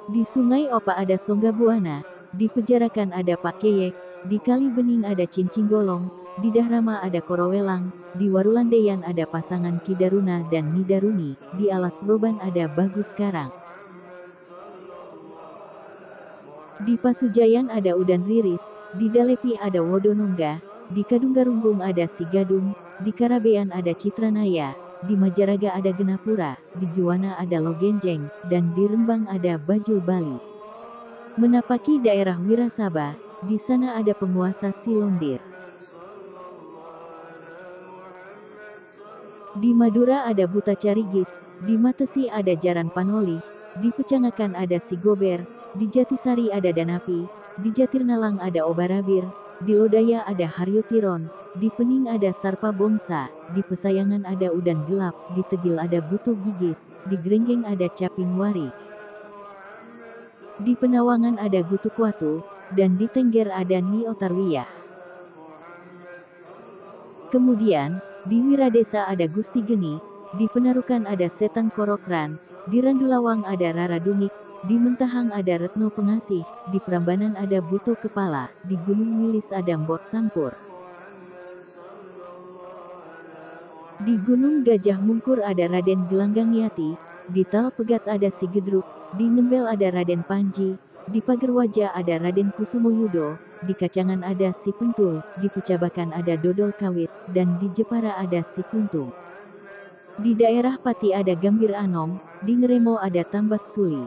Di Sungai Opa ada Songgabuana, di Pejarakan ada Pak Keyek, di Kali Bening ada Cincinggolong, di Dahrama ada Korowelang, di Warulandeyan ada pasangan Ki Daruna dan Nyi Daruni, di Alas Roban ada Bagus Karang. Di Pasujayan ada Udan Riris, di Dalepi ada Wodonongga, di Kadunggarunggung ada Si Gadung, di Karabean ada Citranaya, di Majaraga ada Genapura, di Juwana ada Logenjeng, dan di Rembang ada Bajul Bali. Menapaki daerah Wirasaba, di sana ada penguasa Silondir. Di Madura ada Buta Carigis, di Matesi ada Jaran Panoli, di Pecangakan ada Si Gober, di Jatisari ada Danapi, di Jatirnalang ada Obarabir, di Lodaya ada Haryo Tiron, di Pening ada Sarpa Bongsa, di Pesayangan ada Udan Gelap, di Tegil ada Buto Gigis, di Grenggeng ada Caping Wari, di Penawangan ada Gutukwatu, dan di Tengger ada Nyi Otarwiyah. Kemudian, di Wiradesa ada Gusti Geni, di Penarukan ada Setan Korokran, di Randulawang ada Rara Dumik, di Mentahang ada Retno Pengasih, di Prambanan ada Buto Kepala, di Gunung Wilis ada Mbok Sampur. Di Gunung Gajah Mungkur ada Raden Gelanggangiati, di Tal Pegat ada Si Gedruk, di Ngembel ada Raden Panji, di Pagerwaja ada Raden Kusumoyudo, di Kacangan ada si Pentul, di Pucabakan ada dodol kawit, dan di Jepara ada si Kuntung. Di daerah Pati ada Gambir Anom, di Ngeremo ada Tambak Suli.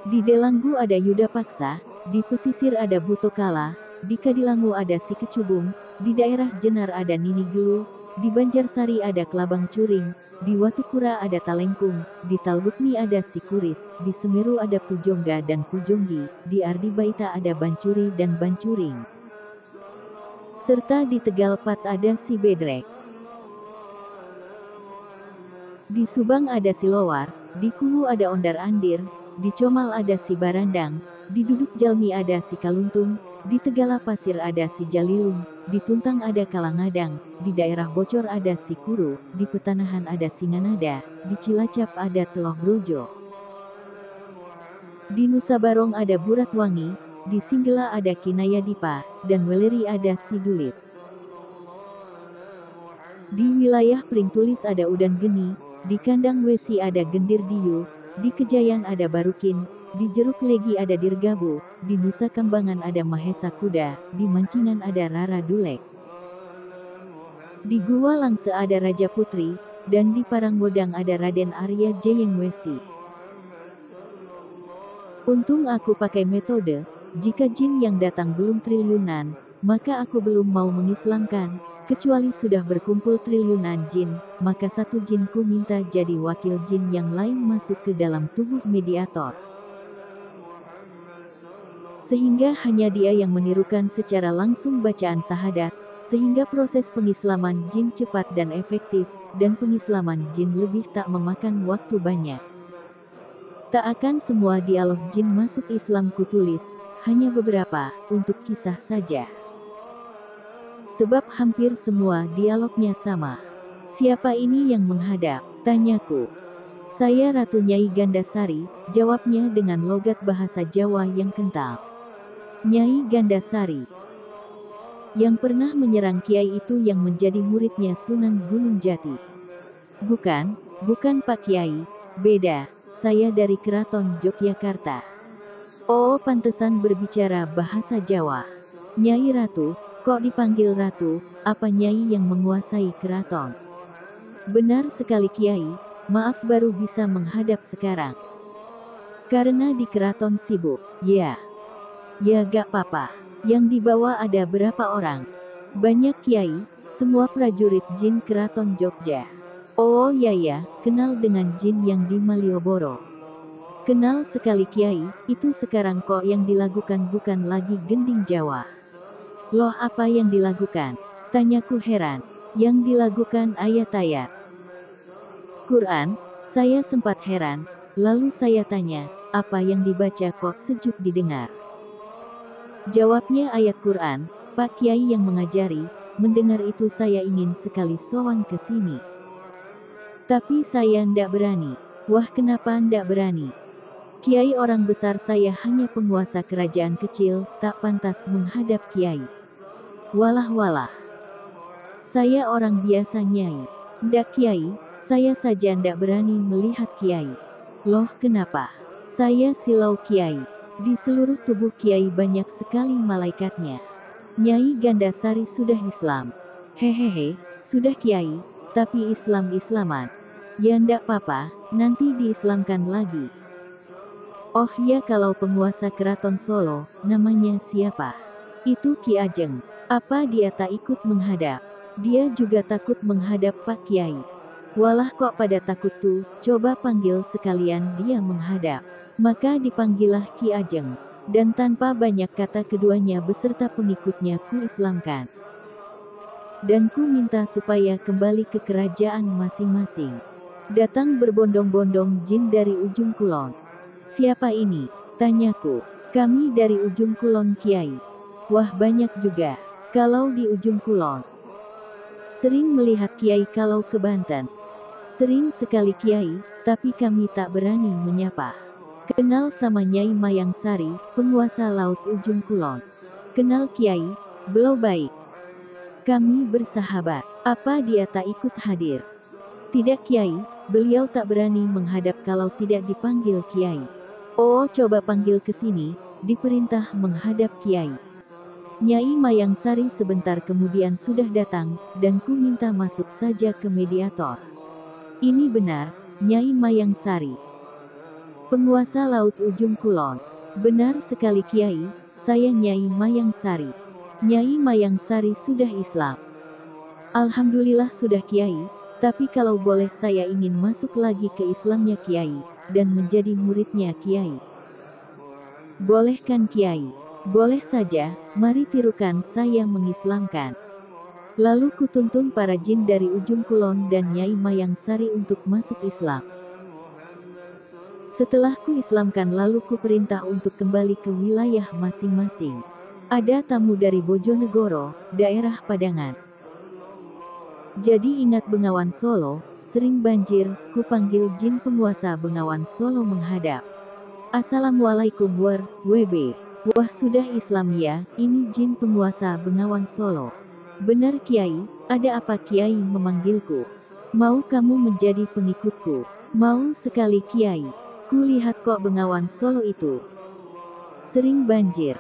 Di Delanggu ada Yuda Paksa, di pesisir ada Butokala, di Kadilangu ada si Kecubung, di daerah Jenar ada Nini Gelu, di Banjarsari ada Kelabang Curing, di Watukura ada Talengkung, di Talrukmi ada si Kuris, di Semeru ada Pujongga dan Pujonggi, di Ardibaita ada Bancuri dan Bancuring. Serta di Tegalpat ada si Bedrek. Di Subang ada si Lowar, di Kuwu ada Ondar Andir, di Comal ada si Barandang, di Duduk Jalmi ada si Kaluntung, di Tegala Pasir ada si Jalilung, di Tuntang ada Kalangadang, di daerah Bocor ada si Kuru, di Petanahan ada Singanada, di Cilacap ada Teloh Brojo. Di Nusa Barong ada Buratwangi, di Singgela ada Kinayadipa, dan Weleri ada si Dulit. Di wilayah Pringtulis ada Udan Geni, di Kandang Wesi ada Gendir Diyu, di Kejayan ada Barukin, di Jeruk Legi ada Dirgabu, di Nusa Kambangan ada Mahesa Kuda, di Mancingan ada Rara Dulek. Di Gua Langse ada Raja Putri, dan di Paranggodang ada Raden Arya Jayeng Westi. Untung aku pakai metode, jika jin yang datang belum triliunan, maka aku belum mau mengislamkan, kecuali sudah berkumpul triliunan jin, maka satu jinku minta jadi wakil jin yang lain masuk ke dalam tubuh mediator. Sehingga hanya dia yang menirukan secara langsung bacaan syahadat, sehingga proses pengislaman jin cepat dan efektif, dan pengislaman jin lebih tak memakan waktu banyak. Tak akan semua dialog jin masuk Islam kutulis, hanya beberapa, untuk kisah saja. Sebab hampir semua dialognya sama. Siapa ini yang menghadap? Tanyaku. Saya Ratu Nyai Gandasari, jawabnya dengan logat bahasa Jawa yang kental. Nyai Gandasari. Yang pernah menyerang kiai itu yang menjadi muridnya Sunan Gunung Jati. Bukan Pak Kiai, beda, saya dari Keraton Yogyakarta. Oh, pantesan berbicara bahasa Jawa. Nyai Ratu, kok dipanggil Ratu, apa Nyai yang menguasai keraton? Benar sekali Kiai, maaf baru bisa menghadap sekarang. Karena di keraton sibuk, ya. Ya gak apa-apa. Yang dibawa ada berapa orang? Banyak Kiai, semua prajurit jin keraton Jogja. Oh ya, kenal dengan jin yang di Malioboro. Kenal sekali Kiai, itu sekarang kok yang dilakukan bukan lagi gending Jawa. Loh apa yang dilakukan? Tanyaku heran. Yang dilakukan ayat-ayat Quran, saya sempat heran, lalu saya tanya, apa yang dibaca kok sejuk didengar? Jawabnya ayat Quran, Pak Kiai yang mengajari, mendengar itu saya ingin sekali sowan ke sini. Tapi saya ndak berani. Wah kenapa ndak berani? Kiai orang besar saya hanya penguasa kerajaan kecil, tak pantas menghadap Kiai. Walah. Saya orang biasa Nyai. Ndak Kiai, saya saja ndak berani melihat Kiai. Loh kenapa? Saya silau Kiai. Di seluruh tubuh Kiai banyak sekali malaikatnya. Nyai Gandasari sudah Islam. Hehehe, sudah Kiai, tapi Islam-Islaman. Ya ndak apa-apa, nanti diislamkan lagi. Oh ya kalau penguasa keraton Solo, namanya siapa? Itu Ki Ajeng. Apa dia tak ikut menghadap? Dia juga takut menghadap Pak Kiai. Walah kok pada takut tuh, coba panggil sekalian dia menghadap. Maka dipanggillah Ki Ajeng. Dan tanpa banyak kata keduanya beserta pengikutnya ku islamkan. Dan ku minta supaya kembali ke kerajaan masing-masing. Datang berbondong-bondong jin dari ujung kulon. Siapa ini? Tanyaku. Kami dari ujung kulon Kiai. Wah banyak juga. Kalau di ujung kulon. Sering melihat Kiai kalau ke Banten. Sering sekali Kiai, tapi kami tak berani menyapa. Kenal sama Nyai Mayang Sari, penguasa laut ujung kulon. Kenal Kiai, beliau baik. Kami bersahabat. Apa dia tak ikut hadir? Tidak Kiai, beliau tak berani menghadap kalau tidak dipanggil Kiai. Oh, coba panggil ke sini, diperintah menghadap Kiai. Nyai Mayang Sari sebentar kemudian sudah datang, dan ku minta masuk saja ke mediator. Ini benar, Nyai Mayang Sari. Penguasa Laut Ujung Kulon. Benar sekali Kiai, saya Nyai Mayang Sari. Nyai Mayang Sari sudah Islam. Alhamdulillah sudah Kiai, tapi kalau boleh saya ingin masuk lagi ke Islamnya Kiai, dan menjadi muridnya Kiai. Boleh kan Kiai? Boleh saja, mari tirukan saya mengislamkan. Lalu kutuntun para jin dari Ujung Kulon dan Nyai Mayang Sari untuk masuk Islam. Setelah ku Islamkan lalu ku perintah untuk kembali ke wilayah masing-masing. Ada tamu dari Bojonegoro, daerah Padangan. Jadi ingat Bengawan Solo, sering banjir, ku panggil jin penguasa Bengawan Solo menghadap. Assalamualaikum WB. Wah sudah Islam ya, ini jin penguasa Bengawan Solo. Benar Kiai, ada apa Kiai memanggilku? Mau kamu menjadi pengikutku? Mau sekali Kiai. Kulihat kok Bengawan Solo itu sering banjir.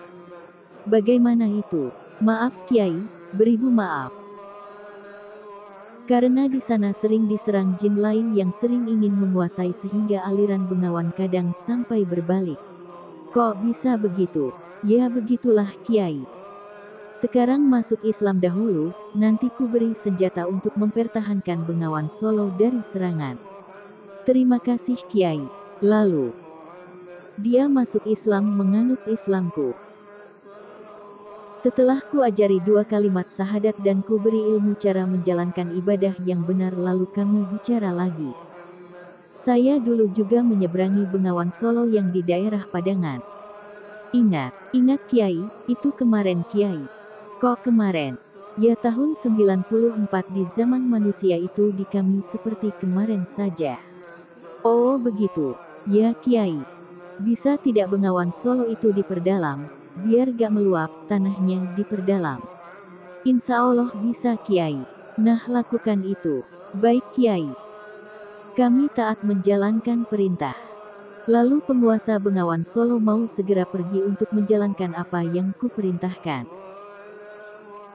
Bagaimana itu? Maaf Kiai, beribu maaf. Karena di sana sering diserang jin lain yang sering ingin menguasai sehingga aliran Bengawan kadang sampai berbalik. Kok bisa begitu? Ya begitulah Kiai. Sekarang masuk Islam dahulu, nanti ku beri senjata untuk mempertahankan Bengawan Solo dari serangan. Terima kasih Kiai. Lalu, dia masuk Islam menganut Islamku. Setelah ku ajari 2 kalimat syahadat dan ku beri ilmu cara menjalankan ibadah yang benar lalu kami bicara lagi. Saya dulu juga menyeberangi Bengawan Solo yang di daerah Padangan. Ingat Kiai, itu kemarin Kiai. Kok kemarin? Ya tahun 94 di zaman manusia itu di kami seperti kemarin saja. Oh begitu. Ya Kiai. Bisa tidak Bengawan Solo itu diperdalam, biar gak meluap, tanahnya diperdalam. Insya Allah bisa Kiai. Nah lakukan itu. Baik Kiai. Kami taat menjalankan perintah. Lalu penguasa Bengawan Solo mau segera pergi untuk menjalankan apa yang kuperintahkan.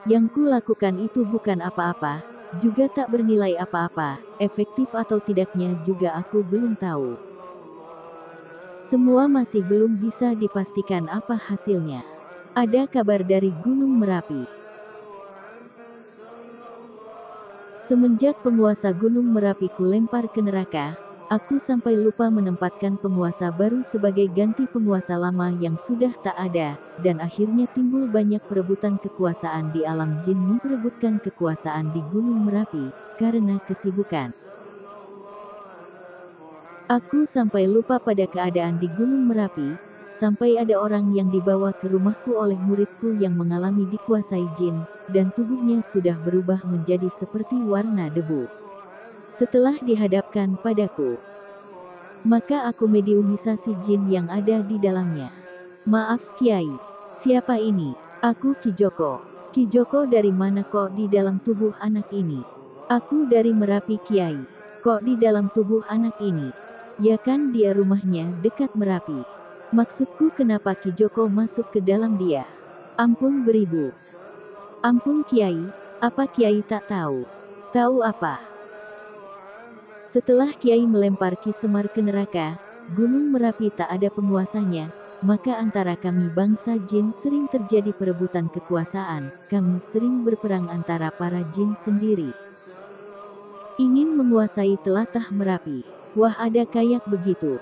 Yang ku lakukan itu bukan apa-apa, juga tak bernilai apa-apa, efektif atau tidaknya juga aku belum tahu. Semua masih belum bisa dipastikan apa hasilnya. Ada kabar dari Gunung Merapi. Semenjak penguasa Gunung Merapi ku lempar ke neraka, aku sampai lupa menempatkan penguasa baru sebagai ganti penguasa lama yang sudah tak ada, dan akhirnya timbul banyak perebutan kekuasaan di alam jin memperebutkan kekuasaan di Gunung Merapi, karena kesibukan. Aku sampai lupa pada keadaan di Gunung Merapi, sampai ada orang yang dibawa ke rumahku oleh muridku yang mengalami dikuasai jin, dan tubuhnya sudah berubah menjadi seperti warna debu. Setelah dihadapkan padaku, maka aku mediumisasi jin yang ada di dalamnya. Maaf Kiai, siapa ini? Aku Ki Joko. Ki Joko dari mana kok di dalam tubuh anak ini? Aku dari Merapi Kiai. Kok di dalam tubuh anak ini? Ya kan dia rumahnya dekat Merapi. Maksudku kenapa Ki Joko masuk ke dalam dia? Ampun beribu. Ampun Kiai, apa Kiai tak tahu? Tahu apa? Setelah Kiai melempar Ki Semar ke neraka, Gunung Merapi tak ada penguasanya, maka antara kami bangsa jin sering terjadi perebutan kekuasaan, kami sering berperang antara para jin sendiri. Ingin menguasai telatah Merapi. Wah ada kayak begitu.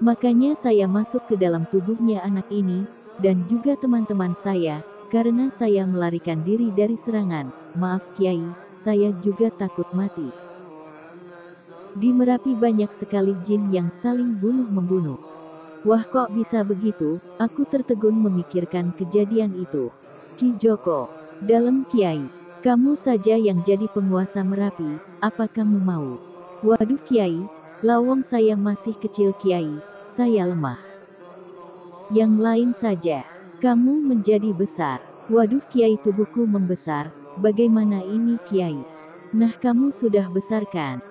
Makanya saya masuk ke dalam tubuhnya anak ini, dan juga teman-teman saya, karena saya melarikan diri dari serangan. Maaf Kiai, saya juga takut mati. Di Merapi banyak sekali jin yang saling bunuh-membunuh. Wah kok bisa begitu, aku tertegun memikirkan kejadian itu. Ki Joko, dalam Kiai, kamu saja yang jadi penguasa Merapi, apa kamu mau? Waduh Kiai, lawang saya masih kecil Kiai, saya lemah. Yang lain saja, kamu menjadi besar. Waduh Kiai tubuhku membesar, bagaimana ini Kiai? Nah kamu sudah besar kan?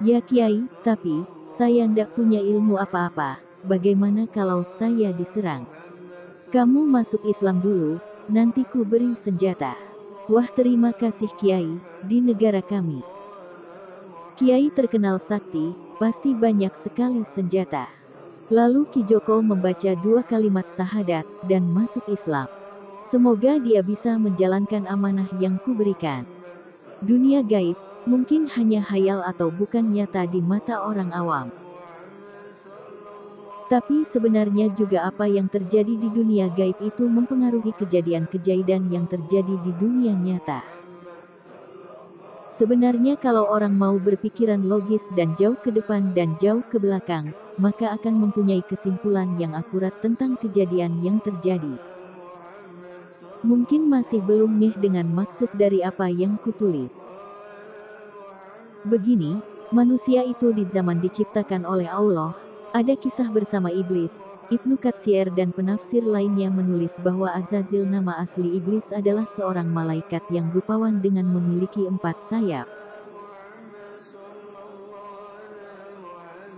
Ya Kiai, tapi saya ndak punya ilmu apa-apa. Bagaimana kalau saya diserang? Kamu masuk Islam dulu, nanti ku beri senjata. Wah terima kasih Kiai, di negara kami. Kiai terkenal sakti, pasti banyak sekali senjata. Lalu Ki Joko membaca 2 kalimat syahadat dan masuk Islam. Semoga dia bisa menjalankan amanah yang kuberikan. Dunia gaib, mungkin hanya hayal atau bukan nyata di mata orang awam. Tapi sebenarnya juga apa yang terjadi di dunia gaib itu mempengaruhi kejadian-kejadian yang terjadi di dunia nyata. Sebenarnya kalau orang mau berpikiran logis dan jauh ke depan dan jauh ke belakang, maka akan mempunyai kesimpulan yang akurat tentang kejadian yang terjadi. Mungkin masih belum nih dengan maksud dari apa yang kutulis. Begini, manusia itu di zaman diciptakan oleh Allah, ada kisah bersama iblis. Ibnu Katsir dan penafsir lainnya menulis bahwa Azazil nama asli iblis adalah seorang malaikat yang rupawan dengan memiliki 4 sayap.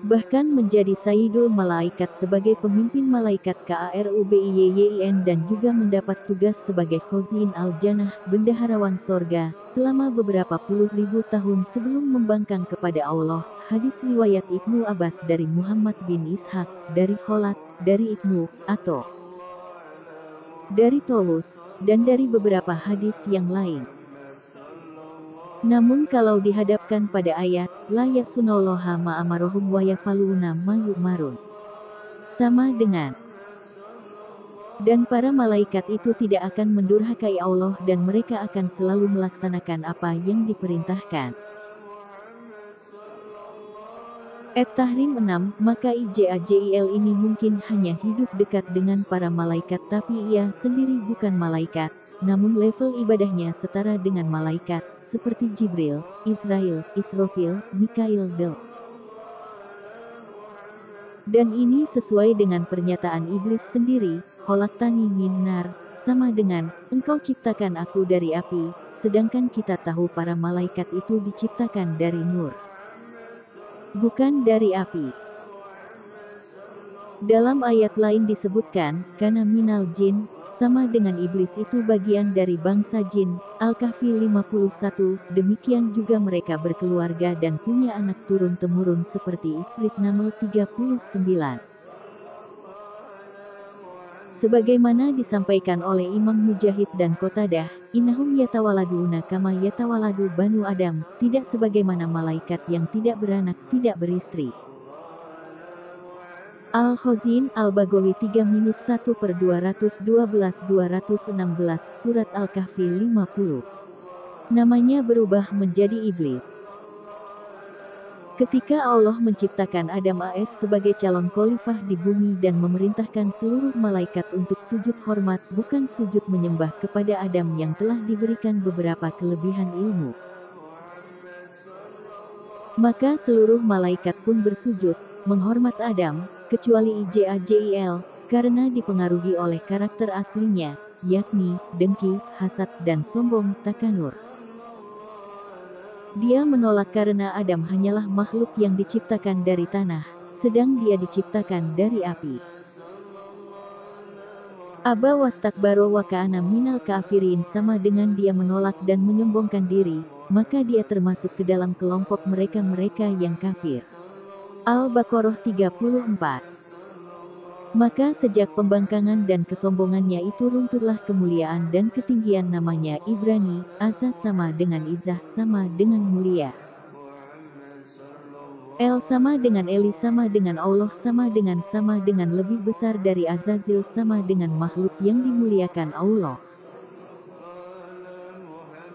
Bahkan menjadi Sayyidul Malaikat sebagai pemimpin malaikat KARUBIYYIN dan juga mendapat tugas sebagai Khazin Al-Jannah, bendaharawan sorga, selama beberapa puluh ribu tahun sebelum membangkang kepada Allah. Hadis riwayat Ibnu Abbas dari Muhammad bin Ishaq, dari Kholat, dari Ibnu, atau dari Tawus, dan dari beberapa hadis yang lain. Namun kalau dihadapkan pada ayat, la ya'sunallaha ma amarohum wa yaf'aluna ma yu'marun. Sama dengan, dan para malaikat itu tidak akan mendurhakai Allah dan mereka akan selalu melaksanakan apa yang diperintahkan. At-Tahrim 6, maka IJAJIL ini mungkin hanya hidup dekat dengan para malaikat tapi ia sendiri bukan malaikat, namun level ibadahnya setara dengan malaikat, seperti Jibril, Israil, Israfil, Mikail Dan ini sesuai dengan pernyataan iblis sendiri, khalaqtani min nar, sama dengan, engkau ciptakan aku dari api, sedangkan kita tahu para malaikat itu diciptakan dari nur. Bukan dari api. Dalam ayat lain disebutkan, kana minal jin, sama dengan iblis itu bagian dari bangsa jin, Al-Kahfi 51, demikian juga mereka berkeluarga dan punya anak turun-temurun seperti Ifrit Naml 39. Sebagaimana disampaikan oleh Imam Mujahid dan Qatadah, innahum yatawaladuna kama yatawaladu banu Adam, tidak sebagaimana malaikat yang tidak beranak, tidak beristri. Al-Khazin Al-Baghawi 3-1/212-216 Surat Al-Kahfi 50. Namanya berubah menjadi iblis. Ketika Allah menciptakan Adam AS sebagai calon khalifah di bumi dan memerintahkan seluruh malaikat untuk sujud hormat bukan sujud menyembah kepada Adam yang telah diberikan beberapa kelebihan ilmu. Maka seluruh malaikat pun bersujud, menghormat Adam, kecuali IJAJIL, karena dipengaruhi oleh karakter aslinya, yakni, dengki, hasad dan sombong, takanur. Dia menolak karena Adam hanyalah makhluk yang diciptakan dari tanah, sedang dia diciptakan dari api. Aba wastakbaro wa ka'ana minal kafirin sama dengan dia menolak dan menyombongkan diri, maka dia termasuk ke dalam kelompok mereka-mereka yang kafir. Al-Baqarah 34. Maka sejak pembangkangan dan kesombongannya itu runtuhlah kemuliaan dan ketinggian namanya Ibrani, Azza sama dengan Izzah sama dengan mulia. El sama dengan Eli sama dengan Allah sama dengan lebih besar dari Azazil sama dengan makhluk yang dimuliakan Allah.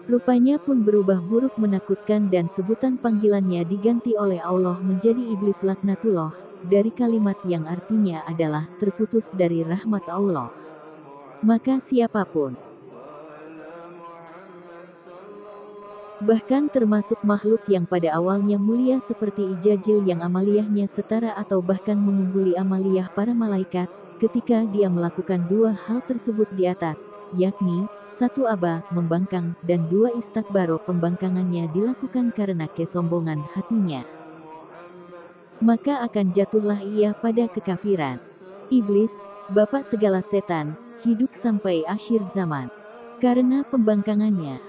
Rupanya pun berubah buruk menakutkan dan sebutan panggilannya diganti oleh Allah menjadi iblis laknatullah. Dari kalimat yang artinya adalah terputus dari rahmat Allah. Maka siapapun, bahkan termasuk makhluk yang pada awalnya mulia seperti Ijajil yang amaliyahnya setara atau bahkan mengungguli amaliyah para malaikat, ketika dia melakukan dua hal tersebut di atas, yakni, 1 aba, membangkang, dan 2 istakbaro pembangkangannya dilakukan karena kesombongan hatinya. maka akan jatuhlah ia pada kekafiran. Iblis, bapak segala setan, hidup sampai akhir zaman. Karena pembangkangannya,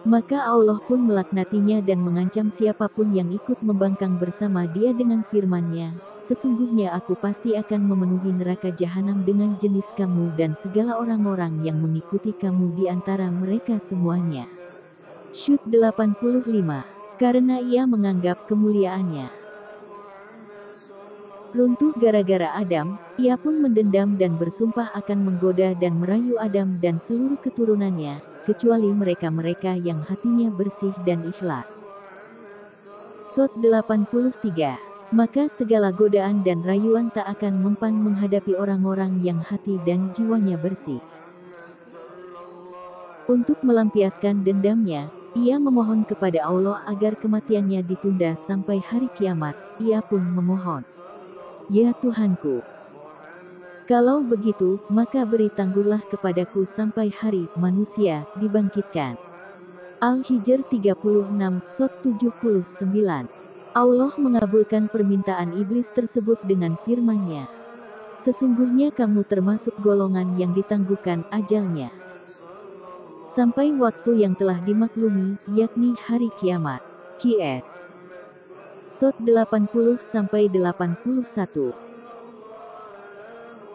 maka Allah pun melaknatinya dan mengancam siapapun yang ikut membangkang bersama dia dengan firman-Nya, sesungguhnya aku pasti akan memenuhi neraka jahanam dengan jenis kamu dan segala orang-orang yang mengikuti kamu di antara mereka semuanya. Syud 85. Karena ia menganggap kemuliaannya runtuh gara-gara Adam, ia pun mendendam dan bersumpah akan menggoda dan merayu Adam dan seluruh keturunannya, kecuali mereka-mereka yang hatinya bersih dan ikhlas. Sot 83. Maka segala godaan dan rayuan tak akan mempan menghadapi orang-orang yang hati dan jiwanya bersih. Untuk melampiaskan dendamnya, ia memohon kepada Allah agar kematiannya ditunda sampai hari kiamat. Ia pun memohon, "Ya Tuhanku, kalau begitu, maka beri tangguhlah kepadaku sampai hari manusia dibangkitkan." Al-Hijr 36, Sot 79. Allah mengabulkan permintaan iblis tersebut dengan firman-Nya, "Sesungguhnya kamu termasuk golongan yang ditangguhkan ajalnya sampai waktu yang telah dimaklumi, yakni hari kiamat." Qs. Sot 80-81.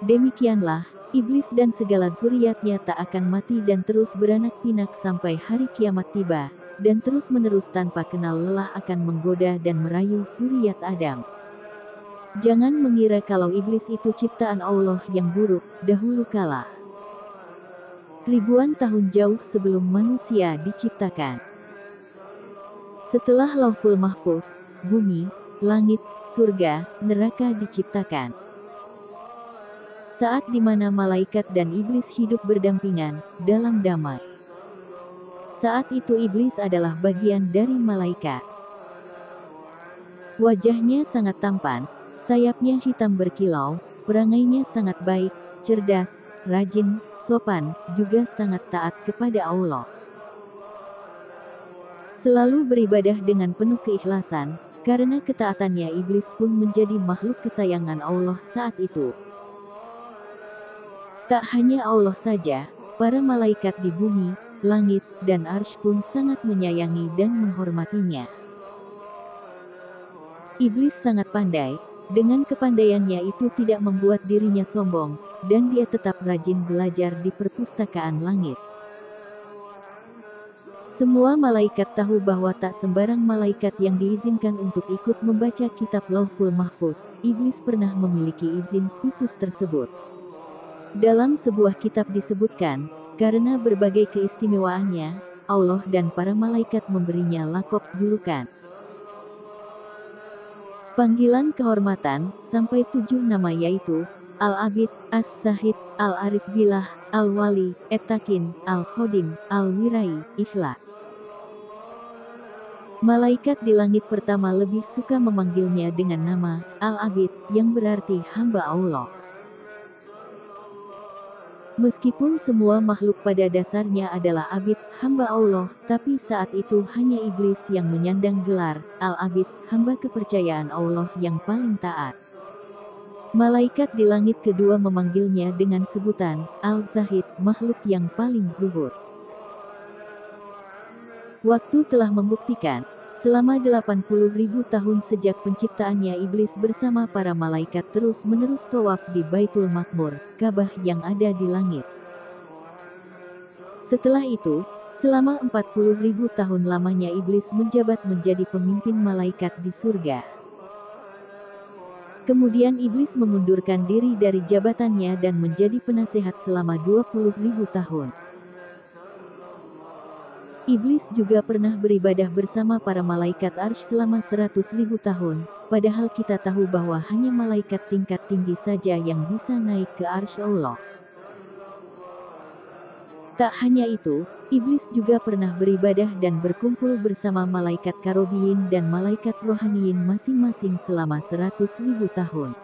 Demikianlah, iblis dan segala zuriatnya tak akan mati dan terus beranak pinak sampai hari kiamat tiba, dan terus-menerus tanpa kenal lelah akan menggoda dan merayu zuriat Adam. Jangan mengira kalau iblis itu ciptaan Allah yang buruk, dahulu kala. Ribuan tahun jauh sebelum manusia diciptakan. Setelah Lauhul Mahfuz, bumi, langit, surga, neraka diciptakan. Saat dimana malaikat dan iblis hidup berdampingan, dalam damai. Saat itu iblis adalah bagian dari malaikat. Wajahnya sangat tampan, sayapnya hitam berkilau, perangainya sangat baik, cerdas, rajin, sopan, juga sangat taat kepada Allah. Selalu beribadah dengan penuh keikhlasan, karena ketaatannya iblis pun menjadi makhluk kesayangan Allah saat itu. Tak hanya Allah saja, para malaikat di bumi, langit, dan arsy pun sangat menyayangi dan menghormatinya. Iblis sangat pandai. Dengan kepandaiannya itu tidak membuat dirinya sombong, dan dia tetap rajin belajar di perpustakaan langit. Semua malaikat tahu bahwa tak sembarang malaikat yang diizinkan untuk ikut membaca kitab Lauhul Mahfuz. Iblis pernah memiliki izin khusus tersebut. Dalam sebuah kitab disebutkan, karena berbagai keistimewaannya, Allah dan para malaikat memberinya lakop julukan. Panggilan kehormatan, sampai 7 nama yaitu, Al-Abid, As-Sahid, Al-Arif Billah, Al-Wali, At-Takin, Al-Khodim, Al-Wirai, Ikhlas. Malaikat di langit pertama lebih suka memanggilnya dengan nama, Al-Abid, yang berarti hamba Allah. Meskipun semua makhluk pada dasarnya adalah abid, hamba Allah, tapi saat itu hanya iblis yang menyandang gelar Al-Abid, hamba kepercayaan Allah yang paling taat. Malaikat di langit kedua memanggilnya dengan sebutan Al-Zahid, makhluk yang paling zuhud. Waktu telah membuktikan, selama 80.000 tahun sejak penciptaannya iblis bersama para malaikat terus-menerus tawaf di Baitul Makmur, Ka'bah yang ada di langit. Setelah itu, selama 40.000 tahun lamanya iblis menjabat menjadi pemimpin malaikat di surga. Kemudian iblis mengundurkan diri dari jabatannya dan menjadi penasehat selama 20.000 tahun. Iblis juga pernah beribadah bersama para malaikat arsy selama 100.000 tahun, padahal kita tahu bahwa hanya malaikat tingkat tinggi saja yang bisa naik ke arsy Allah. Tak hanya itu, iblis juga pernah beribadah dan berkumpul bersama malaikat karobiyin dan malaikat rohaniyin masing-masing selama 100.000 tahun.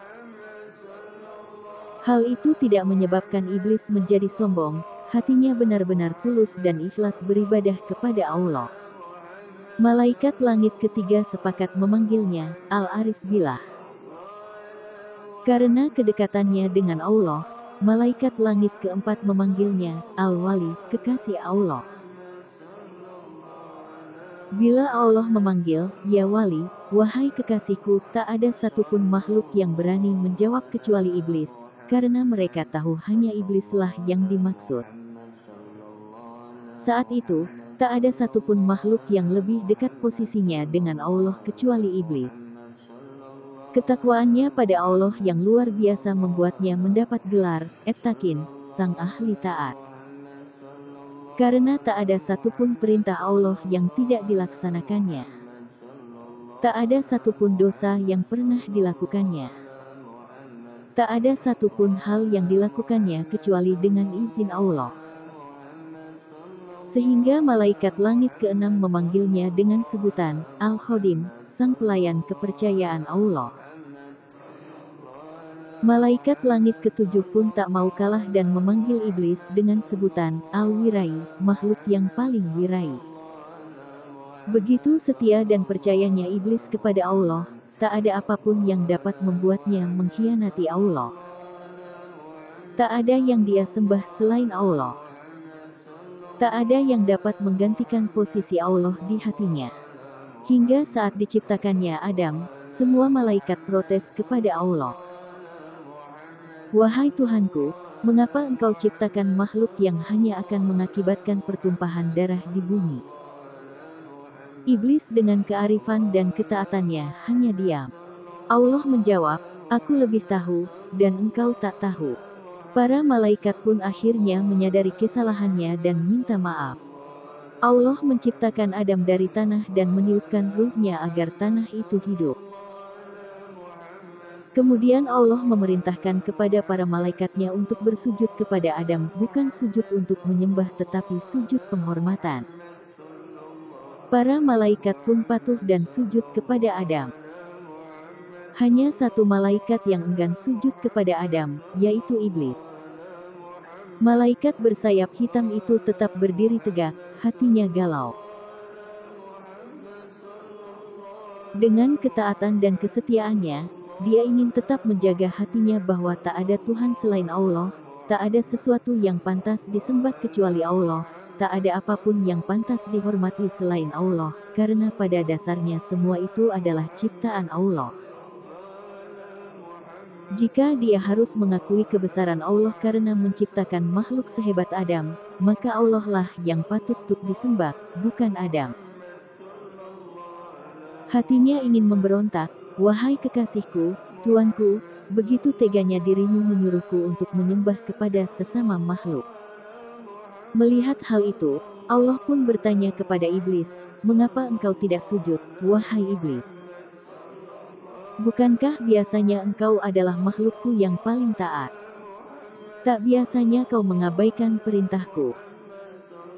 Hal itu tidak menyebabkan iblis menjadi sombong. Hatinya benar-benar tulus dan ikhlas beribadah kepada Allah. Malaikat langit ketiga sepakat memanggilnya Al-Arif Billah. Karena kedekatannya dengan Allah, malaikat langit keempat memanggilnya Al-Wali, kekasih Allah. Bila Allah memanggil, "Ya Wali, wahai kekasihku," tak ada satupun makhluk yang berani menjawab kecuali iblis, karena mereka tahu hanya iblislah yang dimaksud. Saat itu, tak ada satupun makhluk yang lebih dekat posisinya dengan Allah kecuali iblis. Ketakwaannya pada Allah yang luar biasa membuatnya mendapat gelar At-Taqin, sang ahli taat. Karena tak ada satupun perintah Allah yang tidak dilaksanakannya. Tak ada satupun dosa yang pernah dilakukannya. Tak ada satupun hal yang dilakukannya kecuali dengan izin Allah. Sehingga malaikat langit keenam memanggilnya dengan sebutan Al-Khodim, sang pelayan kepercayaan Allah. Malaikat langit ketujuh pun tak mau kalah dan memanggil iblis dengan sebutan Al-Wirai, makhluk yang paling wirai. Begitu setia dan percayanya iblis kepada Allah, tak ada apapun yang dapat membuatnya mengkhianati Allah. Tak ada yang dia sembah selain Allah. Tak ada yang dapat menggantikan posisi Allah di hatinya. Hingga saat diciptakannya Adam, semua malaikat protes kepada Allah. "Wahai Tuhanku, mengapa Engkau ciptakan makhluk yang hanya akan mengakibatkan pertumpahan darah di bumi?" Iblis dengan kearifan dan ketaatannya hanya diam. Allah menjawab, "Aku lebih tahu, dan engkau tak tahu." Para malaikat pun akhirnya menyadari kesalahannya dan minta maaf. Allah menciptakan Adam dari tanah dan meniupkan ruhnya agar tanah itu hidup. Kemudian Allah memerintahkan kepada para malaikatnya untuk bersujud kepada Adam, bukan sujud untuk menyembah tetapi sujud penghormatan. Para malaikat pun patuh dan sujud kepada Adam. Hanya satu malaikat yang enggan sujud kepada Adam, yaitu iblis. Malaikat bersayap hitam itu tetap berdiri tegak, hatinya galau. Dengan ketaatan dan kesetiaannya, dia ingin tetap menjaga hatinya bahwa tak ada Tuhan selain Allah, tak ada sesuatu yang pantas disembah kecuali Allah, tak ada apapun yang pantas dihormati selain Allah, karena pada dasarnya semua itu adalah ciptaan Allah. Jika dia harus mengakui kebesaran Allah karena menciptakan makhluk sehebat Adam, maka Allah lah yang patut untuk disembah, bukan Adam. Hatinya ingin memberontak, "Wahai kekasihku, Tuanku, begitu teganya dirimu menyuruhku untuk menyembah kepada sesama makhluk." Melihat hal itu, Allah pun bertanya kepada iblis, "Mengapa engkau tidak sujud, wahai iblis? Bukankah biasanya engkau adalah makhlukku yang paling taat? Tak biasanya kau mengabaikan perintahku.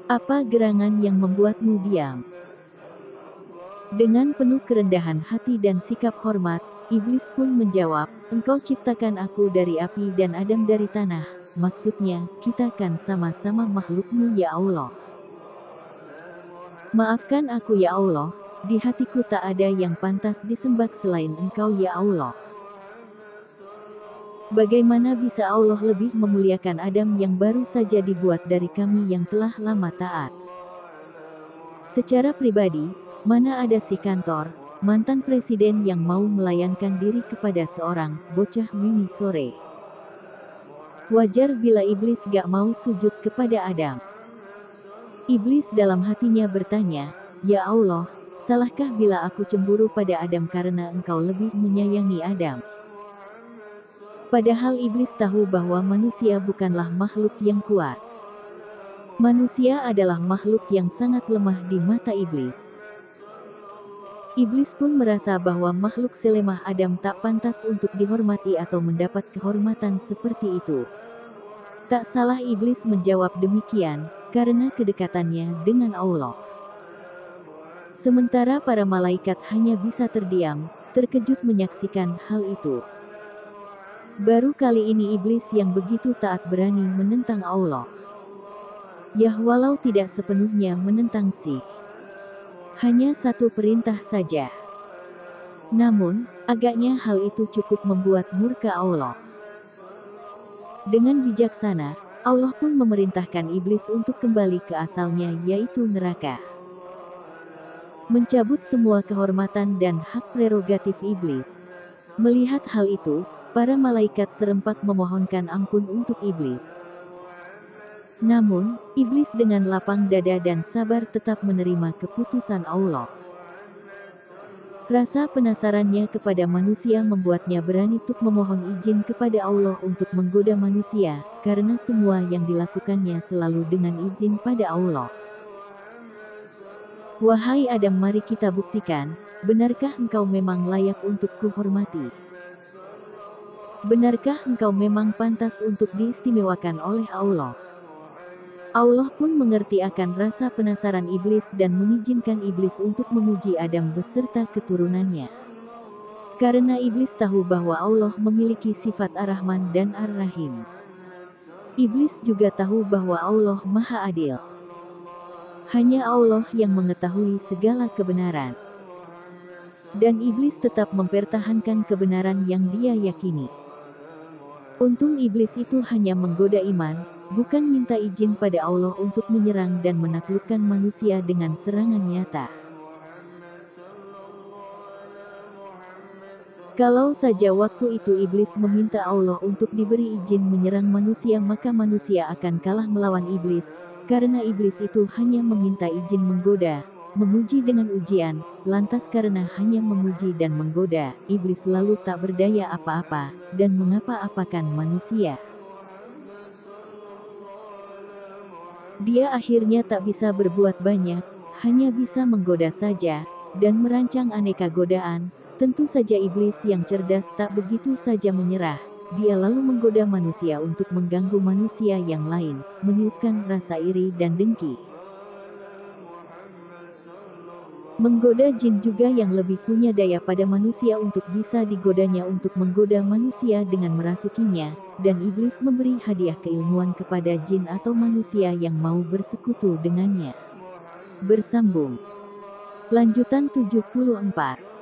Apa gerangan yang membuatmu diam?" Dengan penuh kerendahan hati dan sikap hormat, iblis pun menjawab, "Engkau ciptakan aku dari api dan Adam dari tanah, maksudnya, kita kan sama-sama makhlukmu ya Allah. Maafkan aku ya Allah, di hatiku tak ada yang pantas disembah selain Engkau ya Allah." Bagaimana bisa Allah lebih memuliakan Adam yang baru saja dibuat dari kami yang telah lama taat? Secara pribadi, mana ada si kantor, mantan presiden yang mau melayankan diri kepada seorang bocah mini sore? Wajar bila iblis gak mau sujud kepada Adam. Iblis dalam hatinya bertanya, "Ya Allah, salahkah bila aku cemburu pada Adam karena Engkau lebih menyayangi Adam?" Padahal iblis tahu bahwa manusia bukanlah makhluk yang kuat. Manusia adalah makhluk yang sangat lemah di mata iblis. Iblis pun merasa bahwa makhluk selemah Adam tak pantas untuk dihormati atau mendapat kehormatan seperti itu. Tak salah iblis menjawab demikian, karena kedekatannya dengan Allah. Sementara para malaikat hanya bisa terdiam, terkejut menyaksikan hal itu. Baru kali ini iblis yang begitu taat berani menentang Allah. Ya walau tidak sepenuhnya menentang si Hanya satu perintah saja. Namun, agaknya hal itu cukup membuat murka Allah. Dengan bijaksana, Allah pun memerintahkan iblis untuk kembali ke asalnya, yaitu neraka. Mencabut semua kehormatan dan hak prerogatif iblis. Melihat hal itu, para malaikat serempak memohonkan ampun untuk iblis. Namun, iblis dengan lapang dada dan sabar tetap menerima keputusan Allah. Rasa penasarannya kepada manusia membuatnya berani untuk memohon izin kepada Allah untuk menggoda manusia, karena semua yang dilakukannya selalu dengan izin pada Allah. Wahai Adam, mari kita buktikan, benarkah engkau memang layak untuk kuhormati? Benarkah engkau memang pantas untuk diistimewakan oleh Allah? Allah pun mengerti akan rasa penasaran iblis dan mengizinkan iblis untuk menguji Adam beserta keturunannya. Karena iblis tahu bahwa Allah memiliki sifat Ar-Rahman dan Ar-Rahim. Iblis juga tahu bahwa Allah Maha Adil. Hanya Allah yang mengetahui segala kebenaran. Dan iblis tetap mempertahankan kebenaran yang dia yakini. Untung iblis itu hanya menggoda iman, bukan minta izin pada Allah untuk menyerang dan menaklukkan manusia dengan serangan nyata. Kalau saja waktu itu iblis meminta Allah untuk diberi izin menyerang manusia, maka manusia akan kalah melawan iblis, karena iblis itu hanya meminta izin menggoda, menguji dengan ujian. Lantas karena hanya menguji dan menggoda, iblis lalu tak berdaya apa-apa, dan mengapa-apakan manusia. Dia akhirnya tak bisa berbuat banyak, hanya bisa menggoda saja, dan merancang aneka godaan. Tentu saja iblis yang cerdas tak begitu saja menyerah. Dia lalu menggoda manusia untuk mengganggu manusia yang lain, meniupkan rasa iri dan dengki. Menggoda jin juga yang lebih punya daya pada manusia untuk bisa digodanya untuk menggoda manusia dengan merasukinya, dan iblis memberi hadiah keilmuan kepada jin atau manusia yang mau bersekutu dengannya. Bersambung. Lanjutan 74.